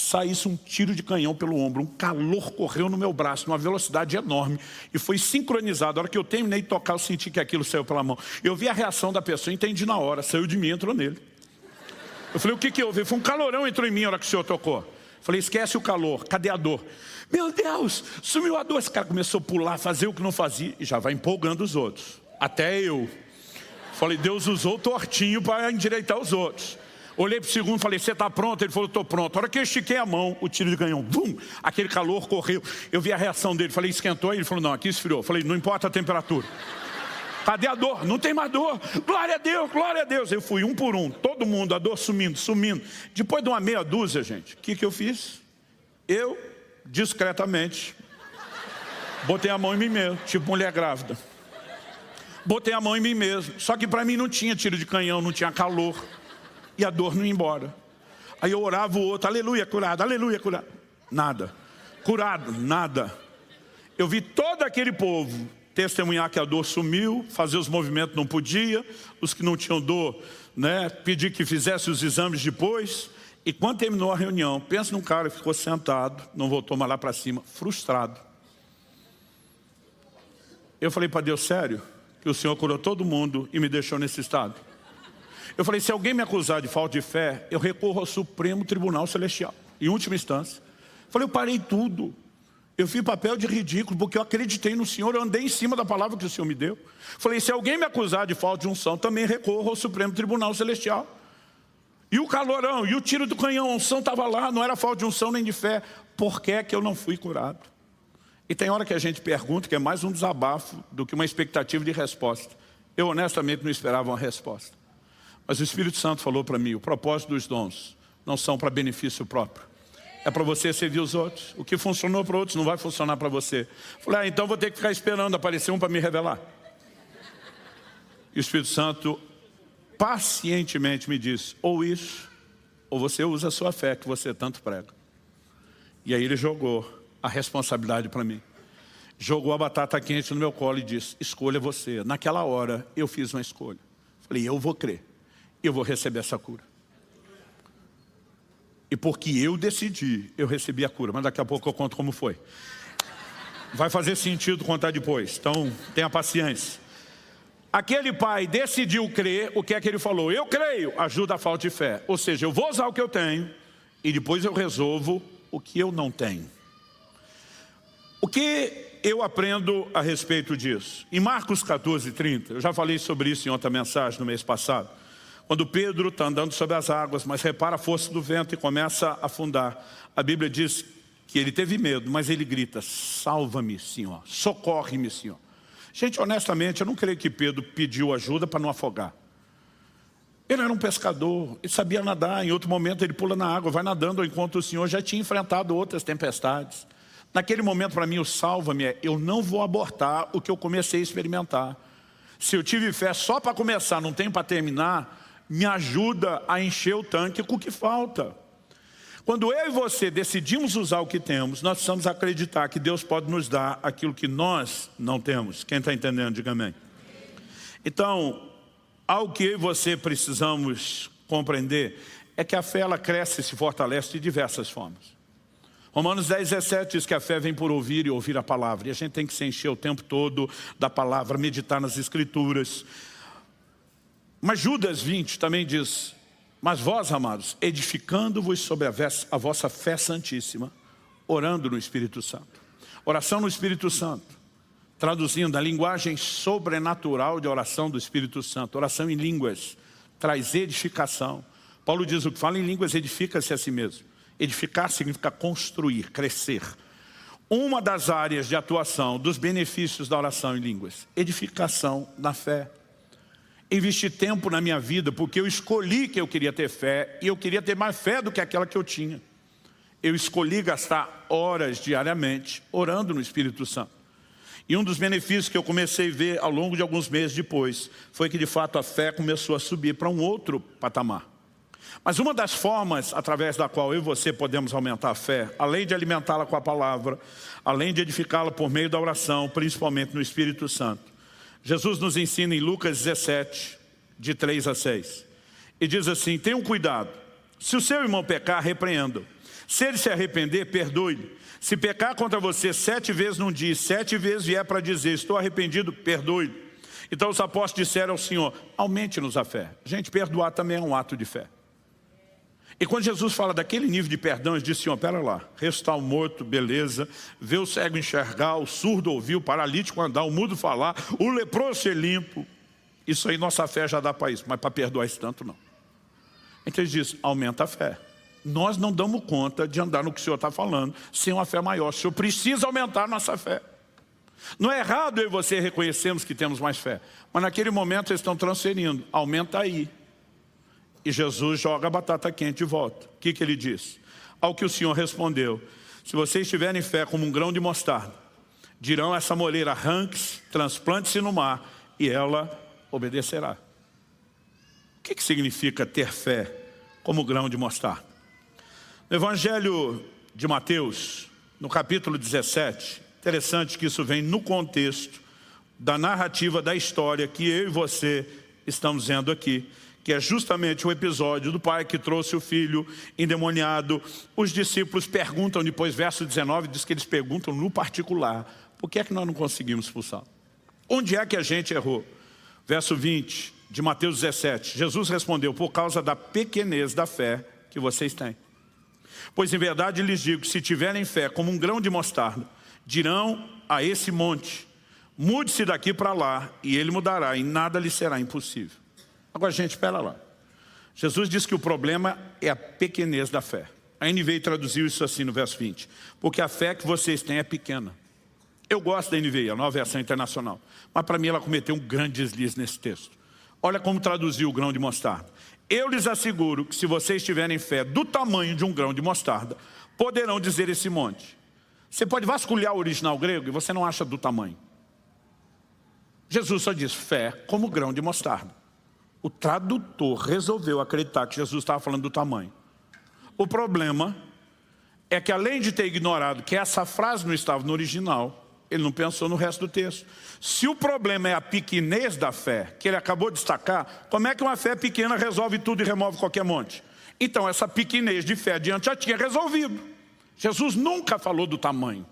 saísse um tiro de canhão pelo ombro. Um calor correu no meu braço, numa velocidade enorme. E foi sincronizado. A hora que eu terminei de tocar, eu senti que aquilo saiu pela mão. Eu vi a reação da pessoa, entendi na hora. Saiu de mim, entrou nele. Eu falei, o que houve? Foi um calorão entrou em mim na hora que o senhor tocou. Falei, esquece o calor, cadê a dor? Meu Deus, sumiu a dor. Esse cara começou a pular, fazer o que não fazia. E já vai empolgando os outros. Até eu. Falei, Deus usou o tortinho para endireitar os outros. Olhei para o segundo e falei, você está pronto? Ele falou, estou pronto. A hora que eu estiquei a mão, o tiro de canhão, bum, aquele calor correu. Eu vi a reação dele, falei, esquentou? Ele falou, não, aqui esfriou. Falei, não importa a temperatura. Cadê a dor? Não tem mais dor. Glória a Deus, glória a Deus. Eu fui um por um, todo mundo, a dor sumindo, sumindo. Depois de uma meia dúzia, gente, o que eu fiz? Eu, discretamente, botei a mão em mim mesmo, tipo mulher grávida. Botei a mão em mim mesmo. Só que para mim não tinha tiro de canhão, não tinha calor. E a dor não ia embora. Aí eu orava o outro, aleluia, curado, aleluia, curado. Nada. Curado, nada. Eu vi todo aquele povo testemunhar que a dor sumiu, fazer os movimentos não podia, os que não tinham dor, né, pedir que fizesse os exames depois. E quando terminou a reunião, pensa num cara que ficou sentado, não voltou mais lá para cima, frustrado. Eu falei para Deus, sério, que o Senhor curou todo mundo e me deixou nesse estado? Eu falei, se alguém me acusar de falta de fé, eu recorro ao Supremo Tribunal Celestial, em última instância. Eu falei, eu parei tudo. Eu fiz papel de ridículo, porque eu acreditei no Senhor, eu andei em cima da palavra que o Senhor me deu. Eu falei, se alguém me acusar de falta de unção, também recorro ao Supremo Tribunal Celestial. E o calorão, e o tiro do canhão, a unção estava lá, não era falta de unção nem de fé. Por que é que eu não fui curado? E tem hora que a gente pergunta, que é mais um desabafo do que uma expectativa de resposta. Eu honestamente não esperava uma resposta. Mas o Espírito Santo falou para mim, o propósito dos dons não são para benefício próprio. É para você servir os outros. O que funcionou para outros não vai funcionar para você. Falei, então vou ter que ficar esperando aparecer um para me revelar. E o Espírito Santo pacientemente me disse, ou isso, ou você usa a sua fé que você tanto prega. E aí ele jogou a responsabilidade para mim. Jogou a batata quente no meu colo e disse, escolha você. Naquela hora eu fiz uma escolha. Falei, eu vou crer. Eu vou receber essa cura. E porque eu decidi, eu recebi a cura. Mas daqui a pouco eu conto como foi. Vai fazer sentido contar depois. Então, tenha paciência. Aquele pai decidiu crer, o que é que ele falou? Eu creio, ajuda a falta de fé. Ou seja, eu vou usar o que eu tenho e depois eu resolvo o que eu não tenho. O que eu aprendo a respeito disso? Em Marcos 14:30, eu já falei sobre isso em outra mensagem no mês passado. Quando Pedro está andando sobre as águas, mas repara a força do vento e começa a afundar. A Bíblia diz que ele teve medo, mas ele grita, salva-me, Senhor, socorre-me, Senhor. Gente, honestamente, eu não creio que Pedro pediu ajuda para não afogar. Ele era um pescador, ele sabia nadar, em outro momento ele pula na água, vai nadando, enquanto o Senhor já tinha enfrentado outras tempestades. Naquele momento, para mim, o salva-me é: eu não vou abortar o que eu comecei a experimentar. Se eu tive fé só para começar, não tenho para terminar, me ajuda a encher o tanque com o que falta. Quando eu e você decidimos usar o que temos, nós precisamos acreditar que Deus pode nos dar aquilo que nós não temos. Quem está entendendo, diga amém. Então, algo que eu e você precisamos compreender é que a fé, ela cresce e se fortalece de diversas formas. Romanos 10:17 diz que a fé vem por ouvir e ouvir a palavra. E a gente tem que se encher o tempo todo da palavra, meditar nas escrituras. Mas Judas 20 também diz: mas vós, amados, edificando-vos sobre a vossa fé santíssima, orando no Espírito Santo. Oração no Espírito Santo, traduzindo a linguagem sobrenatural de oração do Espírito Santo. Oração em línguas traz edificação. Paulo diz: o que fala em línguas edifica-se a si mesmo. Edificar significa construir, crescer. Uma das áreas de atuação dos benefícios da oração em línguas: edificação na fé. Investi tempo na minha vida porque eu escolhi que eu queria ter fé e eu queria ter mais fé do que aquela que eu tinha. Eu escolhi gastar horas diariamente orando no Espírito Santo. E um dos benefícios que eu comecei a ver ao longo de alguns meses depois foi que de fato a fé começou a subir para um outro patamar. Mas uma das formas através da qual eu e você podemos aumentar a fé, além de alimentá-la com a palavra, além de edificá-la por meio da oração, principalmente no Espírito Santo, Jesus nos ensina em Lucas 17, de 3 a 6. E diz assim: tenham cuidado, se o seu irmão pecar, repreenda-o. Se ele se arrepender, perdoe-lhe. Se pecar contra você 7 vezes num dia, 7 vezes vier para dizer: estou arrependido, perdoe-lhe. Então os apóstolos disseram ao Senhor: aumente-nos a fé. Gente, perdoar também é um ato de fé. E quando Jesus fala daquele nível de perdão, ele diz: Senhor, pera lá, ressuscitar o morto, beleza, ver o cego enxergar, o surdo ouvir, o paralítico andar, o mudo falar, o leproso ser limpo. Isso aí nossa fé já dá para isso, mas para perdoar isso tanto não. Então ele diz: aumenta a fé. Nós não damos conta de andar no que o Senhor está falando sem uma fé maior. O Senhor precisa aumentar a nossa fé. Não é errado eu e você reconhecermos que temos mais fé, mas naquele momento eles estão transferindo: aumenta aí. E Jesus joga a batata quente de volta. O que ele diz? Ao que o Senhor respondeu: se vocês tiverem fé como um grão de mostarda, dirão a essa moreira: arranque-se, transplante-se no mar, e ela obedecerá. O que significa ter fé como grão de mostarda? No Evangelho de Mateus, no capítulo 17, interessante que isso vem no contexto da narrativa da história que eu e você estamos vendo aqui, que é justamente o episódio do pai que trouxe o filho endemoniado. Os discípulos perguntam depois, verso 19, diz que eles perguntam no particular: por que é que nós não conseguimos expulsar? Onde é que a gente errou? Verso 20 de Mateus 17, Jesus respondeu: por causa da pequenez da fé que vocês têm. Pois em verdade lhes digo, se tiverem fé como um grão de mostarda, dirão a esse monte: mude-se daqui para lá, e ele mudará, e nada lhe será impossível. Agora, gente, espera lá. Jesus disse que o problema é a pequenez da fé. A NVI traduziu isso assim no verso 20: porque a fé que vocês têm é pequena. Eu gosto da NVI, a Nova Versão Internacional, mas para mim ela cometeu um grande deslize nesse texto. Olha como traduziu o grão de mostarda: eu lhes asseguro que se vocês tiverem fé do tamanho de um grão de mostarda, poderão dizer esse monte. Você pode vasculhar o original grego e você não acha do tamanho. Jesus só diz fé como grão de mostarda. O tradutor resolveu acreditar que Jesus estava falando do tamanho. O problema é que, além de ter ignorado que essa frase não estava no original, ele não pensou no resto do texto. Se o problema é a pequenez da fé, que ele acabou de destacar, como é que uma fé pequena resolve tudo e remove qualquer monte? Então essa pequenez de fé adiante já tinha resolvido. Jesus nunca falou do tamanho.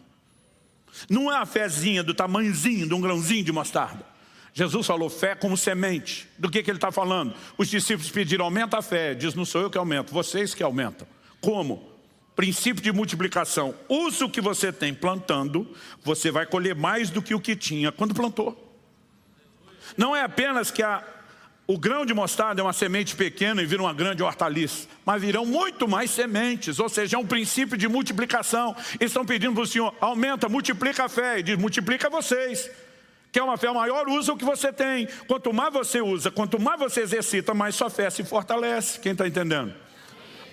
Não é a fezinha do tamanhozinho, de um grãozinho de mostarda. Jesus falou fé como semente. Do que ele está falando? Os discípulos pediram: aumenta a fé. Diz: não sou eu que aumento, vocês que aumentam. Como? Princípio de multiplicação. Usa o que você tem plantando, você vai colher mais do que o que tinha quando plantou. Não é apenas que o grão de mostarda é uma semente pequena e vira uma grande hortaliça, mas virão muito mais sementes, ou seja, é um princípio de multiplicação. Eles estão pedindo para o Senhor: aumenta, multiplica a fé. E diz: multiplica vocês. Quer uma fé maior? Usa o que você tem. Quanto mais você usa, quanto mais você exercita, mais sua fé se fortalece. Quem está entendendo?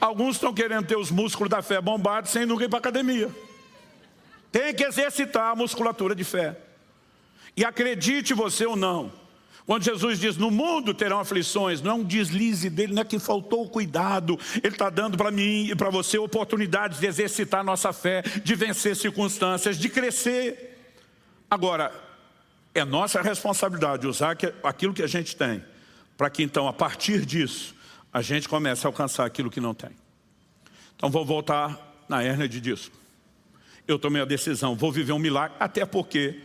Alguns estão querendo ter os músculos da fé bombados sem nunca ir para a academia. Tem que exercitar a musculatura de fé. E acredite você ou não, quando Jesus diz, no mundo terão aflições, não é um deslize dele, não é que faltou cuidado. Ele está dando para mim e para você oportunidades de exercitar nossa fé, de vencer circunstâncias, de crescer. Agora, é nossa responsabilidade usar aquilo que a gente tem, para que então, a partir disso, a gente comece a alcançar aquilo que não tem. Então, vou voltar na hérnia de disco. Eu tomei a decisão, vou viver um milagre, até porque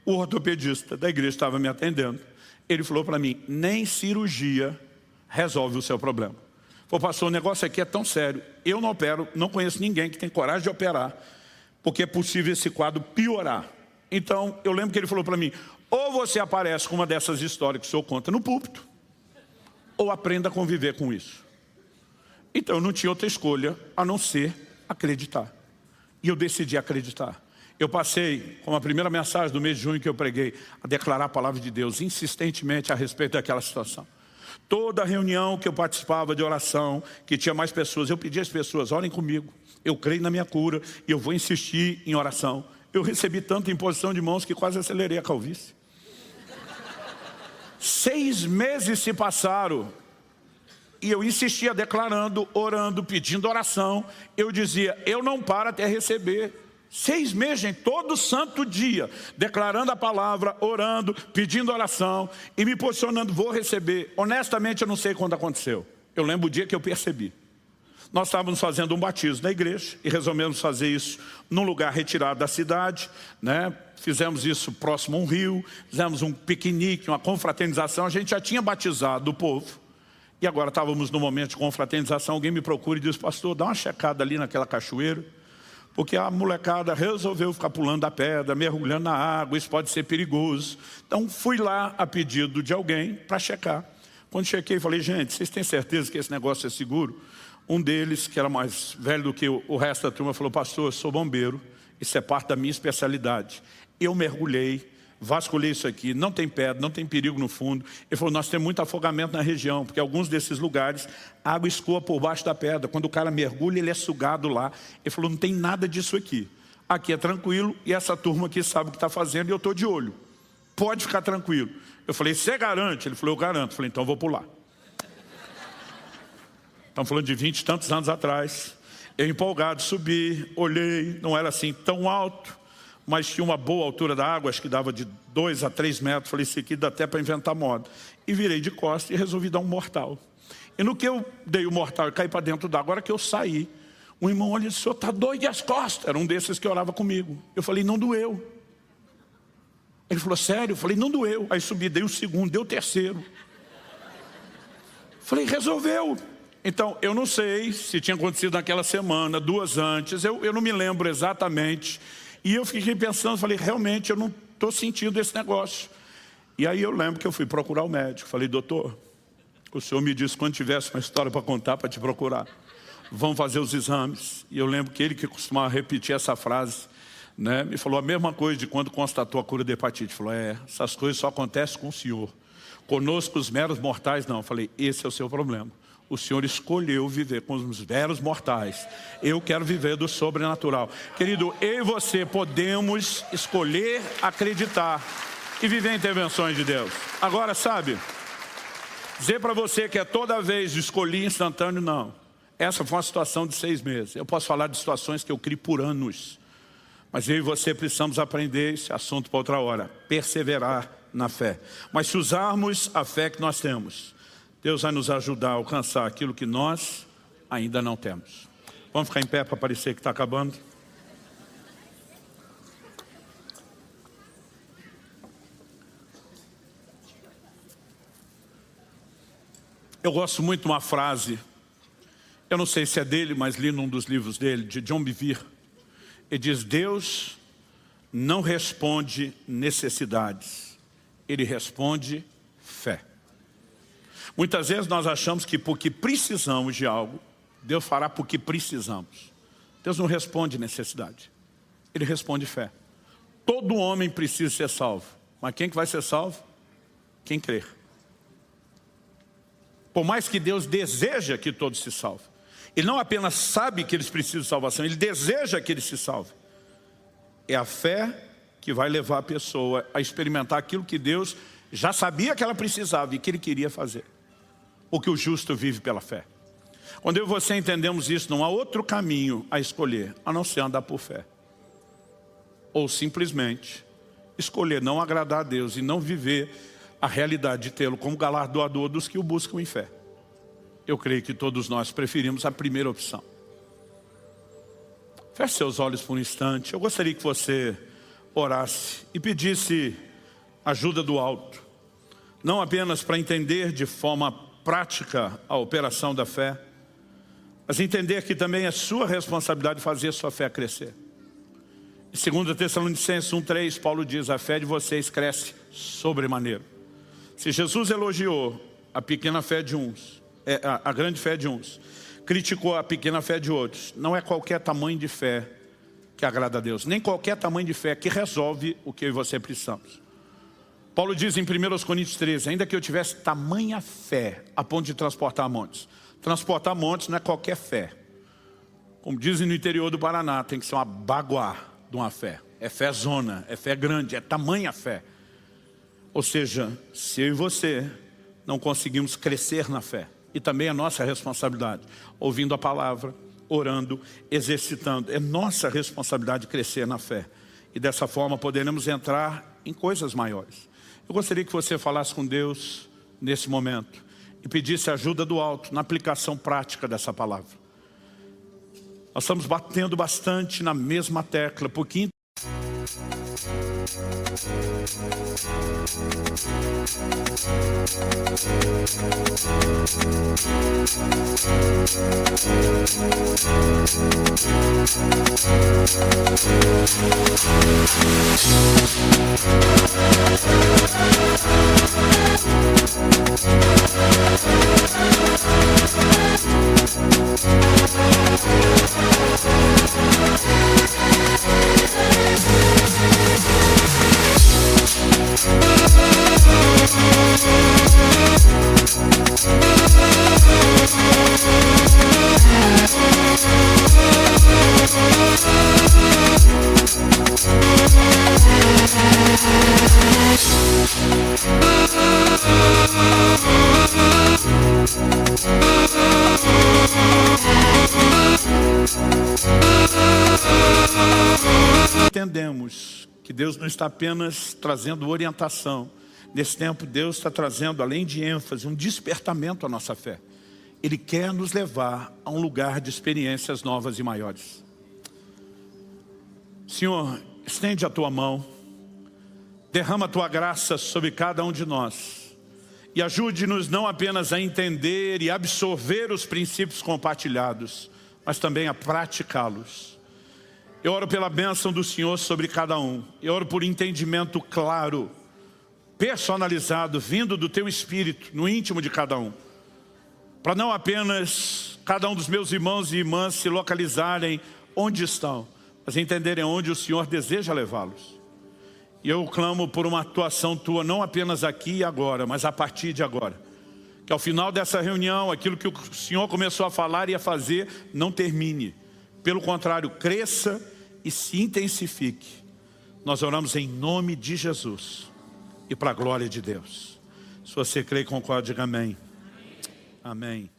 o ortopedista da igreja estava me atendendo. Ele falou para mim, nem cirurgia resolve o seu problema. Falei, pastor, o negócio aqui é tão sério. Eu não opero, não conheço ninguém que tem coragem de operar, porque é possível esse quadro piorar. Então, eu lembro que ele falou para mim, ou você aparece com uma dessas histórias que o senhor conta no púlpito, ou aprenda a conviver com isso. Então, eu não tinha outra escolha a não ser acreditar. E eu decidi acreditar. Eu passei, como a primeira mensagem do mês de junho que eu preguei, a declarar a palavra de Deus insistentemente a respeito daquela situação. Toda reunião que eu participava de oração, que tinha mais pessoas, eu pedia às pessoas, orem comigo. Eu creio na minha cura e eu vou insistir em oração. Eu recebi tanta imposição de mãos que quase acelerei a calvície. 6 meses se passaram e eu insistia declarando, orando, pedindo oração. Eu dizia, eu não paro até receber. 6 meses, gente, todo santo dia, declarando a palavra, orando, pedindo oração e me posicionando, vou receber. Honestamente, eu não sei quando aconteceu. Eu lembro o dia que eu percebi. Nós estávamos fazendo um batismo na igreja e resolvemos fazer isso num lugar retirado da cidade, né? Fizemos isso próximo a um rio, fizemos um piquenique, uma confraternização. A gente já tinha batizado o povo e agora estávamos no momento de confraternização. Alguém me procura e diz, pastor, dá uma checada ali naquela cachoeira, porque a molecada resolveu ficar pulando da pedra, mergulhando na água, isso pode ser perigoso. Então fui lá a pedido de alguém para checar. Quando chequei, falei, gente, vocês têm certeza que esse negócio é seguro? Um deles, que era mais velho do que o resto da turma, falou, pastor, eu sou bombeiro, isso é parte da minha especialidade. Eu mergulhei, vasculhei isso aqui, não tem pedra, não tem perigo no fundo. Ele falou, nós temos muito afogamento na região, porque alguns desses lugares, a água escoa por baixo da pedra. Quando o cara mergulha, ele é sugado lá. Ele falou, não tem nada disso aqui. Aqui é tranquilo e essa turma aqui sabe o que está fazendo e eu estou de olho. Pode ficar tranquilo. Eu falei, você garante? Ele falou, eu garanto. Eu falei, então eu vou pular. Estamos falando de 20 e tantos anos atrás. Eu empolgado subi, olhei, não era assim tão alto, mas tinha uma boa altura da água, acho que dava de 2 a 3 metros. Falei, isso aqui dá até para inventar moda. E virei de costas e resolvi dar um mortal. E no que eu dei o mortal e caí para dentro d'água, agora que eu saí, um irmão olha e disse, o senhor está doido e as costas? Era um desses que orava comigo. Eu falei, não doeu. Ele falou, sério? Eu falei, não doeu. Aí subi, dei o segundo, dei o terceiro. Falei, resolveu. Então, eu não sei se tinha acontecido naquela semana, 2 antes, eu não me lembro exatamente. E eu fiquei pensando, falei, realmente eu não estou sentindo esse negócio. E aí eu lembro que eu fui procurar o médico. Falei, doutor, o senhor me disse quando tivesse uma história para contar, para te procurar. Vamos fazer os exames. E eu lembro que ele que costumava repetir essa frase, né, me falou a mesma coisa de quando constatou a cura da hepatite. Falou, essas coisas só acontecem com o senhor. Conosco os meros mortais não. Eu falei, esse é o seu problema. O Senhor escolheu viver com os meros mortais. Eu quero viver do sobrenatural. Querido, eu e você podemos escolher acreditar e viver intervenções de Deus. Agora, sabe, dizer para você que é toda vez escolhi instantâneo, não. Essa foi uma situação de 6 meses. Eu posso falar de situações que eu criei por anos. Mas eu e você precisamos aprender esse assunto para outra hora. Perseverar na fé. Mas se usarmos a fé que nós temos, Deus vai nos ajudar a alcançar aquilo que nós ainda não temos. Vamos ficar em pé para parecer que está acabando? Eu gosto muito de uma frase, eu não sei se é dele, mas li num dos livros dele, de John Bevere. Ele diz, Deus não responde necessidades, Ele responde fé. Muitas vezes nós achamos que porque precisamos de algo, Deus fará porque precisamos. Deus não responde necessidade, Ele responde fé. Todo homem precisa ser salvo, mas quem que vai ser salvo? Quem crer. Por mais que Deus deseja que todos se salvem, Ele não apenas sabe que eles precisam de salvação, Ele deseja que eles se salvem. É a fé que vai levar a pessoa a experimentar aquilo que Deus já sabia que ela precisava e que Ele queria fazer. Porque o justo vive pela fé. Quando eu e você entendemos isso, não há outro caminho a escolher, a não ser andar por fé. Ou simplesmente escolher não agradar a Deus e não viver a realidade de tê-lo como galardoador dos que o buscam em fé. Eu creio que todos nós preferimos a primeira opção. Feche seus olhos por um instante. Eu gostaria que você orasse e pedisse ajuda do alto. Não apenas para entender de forma prática a operação da fé, mas entender que também é sua responsabilidade fazer a sua fé crescer. Em 2 Tessalonicenses 1:3, Paulo diz, a fé de vocês cresce sobremaneira. Se Jesus elogiou a pequena fé de uns, a grande fé de uns, criticou a pequena fé de outros, não é qualquer tamanho de fé que agrada a Deus, nem qualquer tamanho de fé que resolve o que eu e você precisamos. Paulo diz em 1 Coríntios 13, ainda que eu tivesse tamanha fé a ponto de transportar montes. Transportar montes não é qualquer fé. Como dizem no interior do Paraná, tem que ser uma baguá de uma fé. É fé zona, é fé grande, é tamanha fé. Ou seja, se eu e você não conseguimos crescer na fé, e também é nossa responsabilidade, ouvindo a palavra, orando, exercitando, é nossa responsabilidade crescer na fé. E dessa forma poderemos entrar em coisas maiores. Eu gostaria que você falasse com Deus nesse momento e pedisse ajuda do alto na aplicação prática dessa palavra. Nós estamos batendo bastante na mesma tecla, porque entendemos que Deus não está apenas trazendo orientação. Nesse tempo, Deus está trazendo, além de ênfase, um despertamento à nossa fé. Ele quer nos levar a um lugar de experiências novas e maiores. Senhor, estende a Tua mão, derrama a Tua graça sobre cada um de nós e ajude-nos não apenas a entender e absorver os princípios compartilhados, mas também a praticá-los. Eu oro pela bênção do Senhor sobre cada um. Eu oro por entendimento claro, personalizado, vindo do Teu Espírito, no íntimo de cada um. Para não apenas cada um dos meus irmãos e irmãs se localizarem onde estão, mas entenderem onde o Senhor deseja levá-los. E eu clamo por uma atuação Tua, não apenas aqui e agora, mas a partir de agora. Que ao final dessa reunião, aquilo que o Senhor começou a falar e a fazer, não termine. Pelo contrário, cresça e se intensifique. Nós oramos em nome de Jesus e para a glória de Deus. Se você crê e concorda, diga amém. Amém.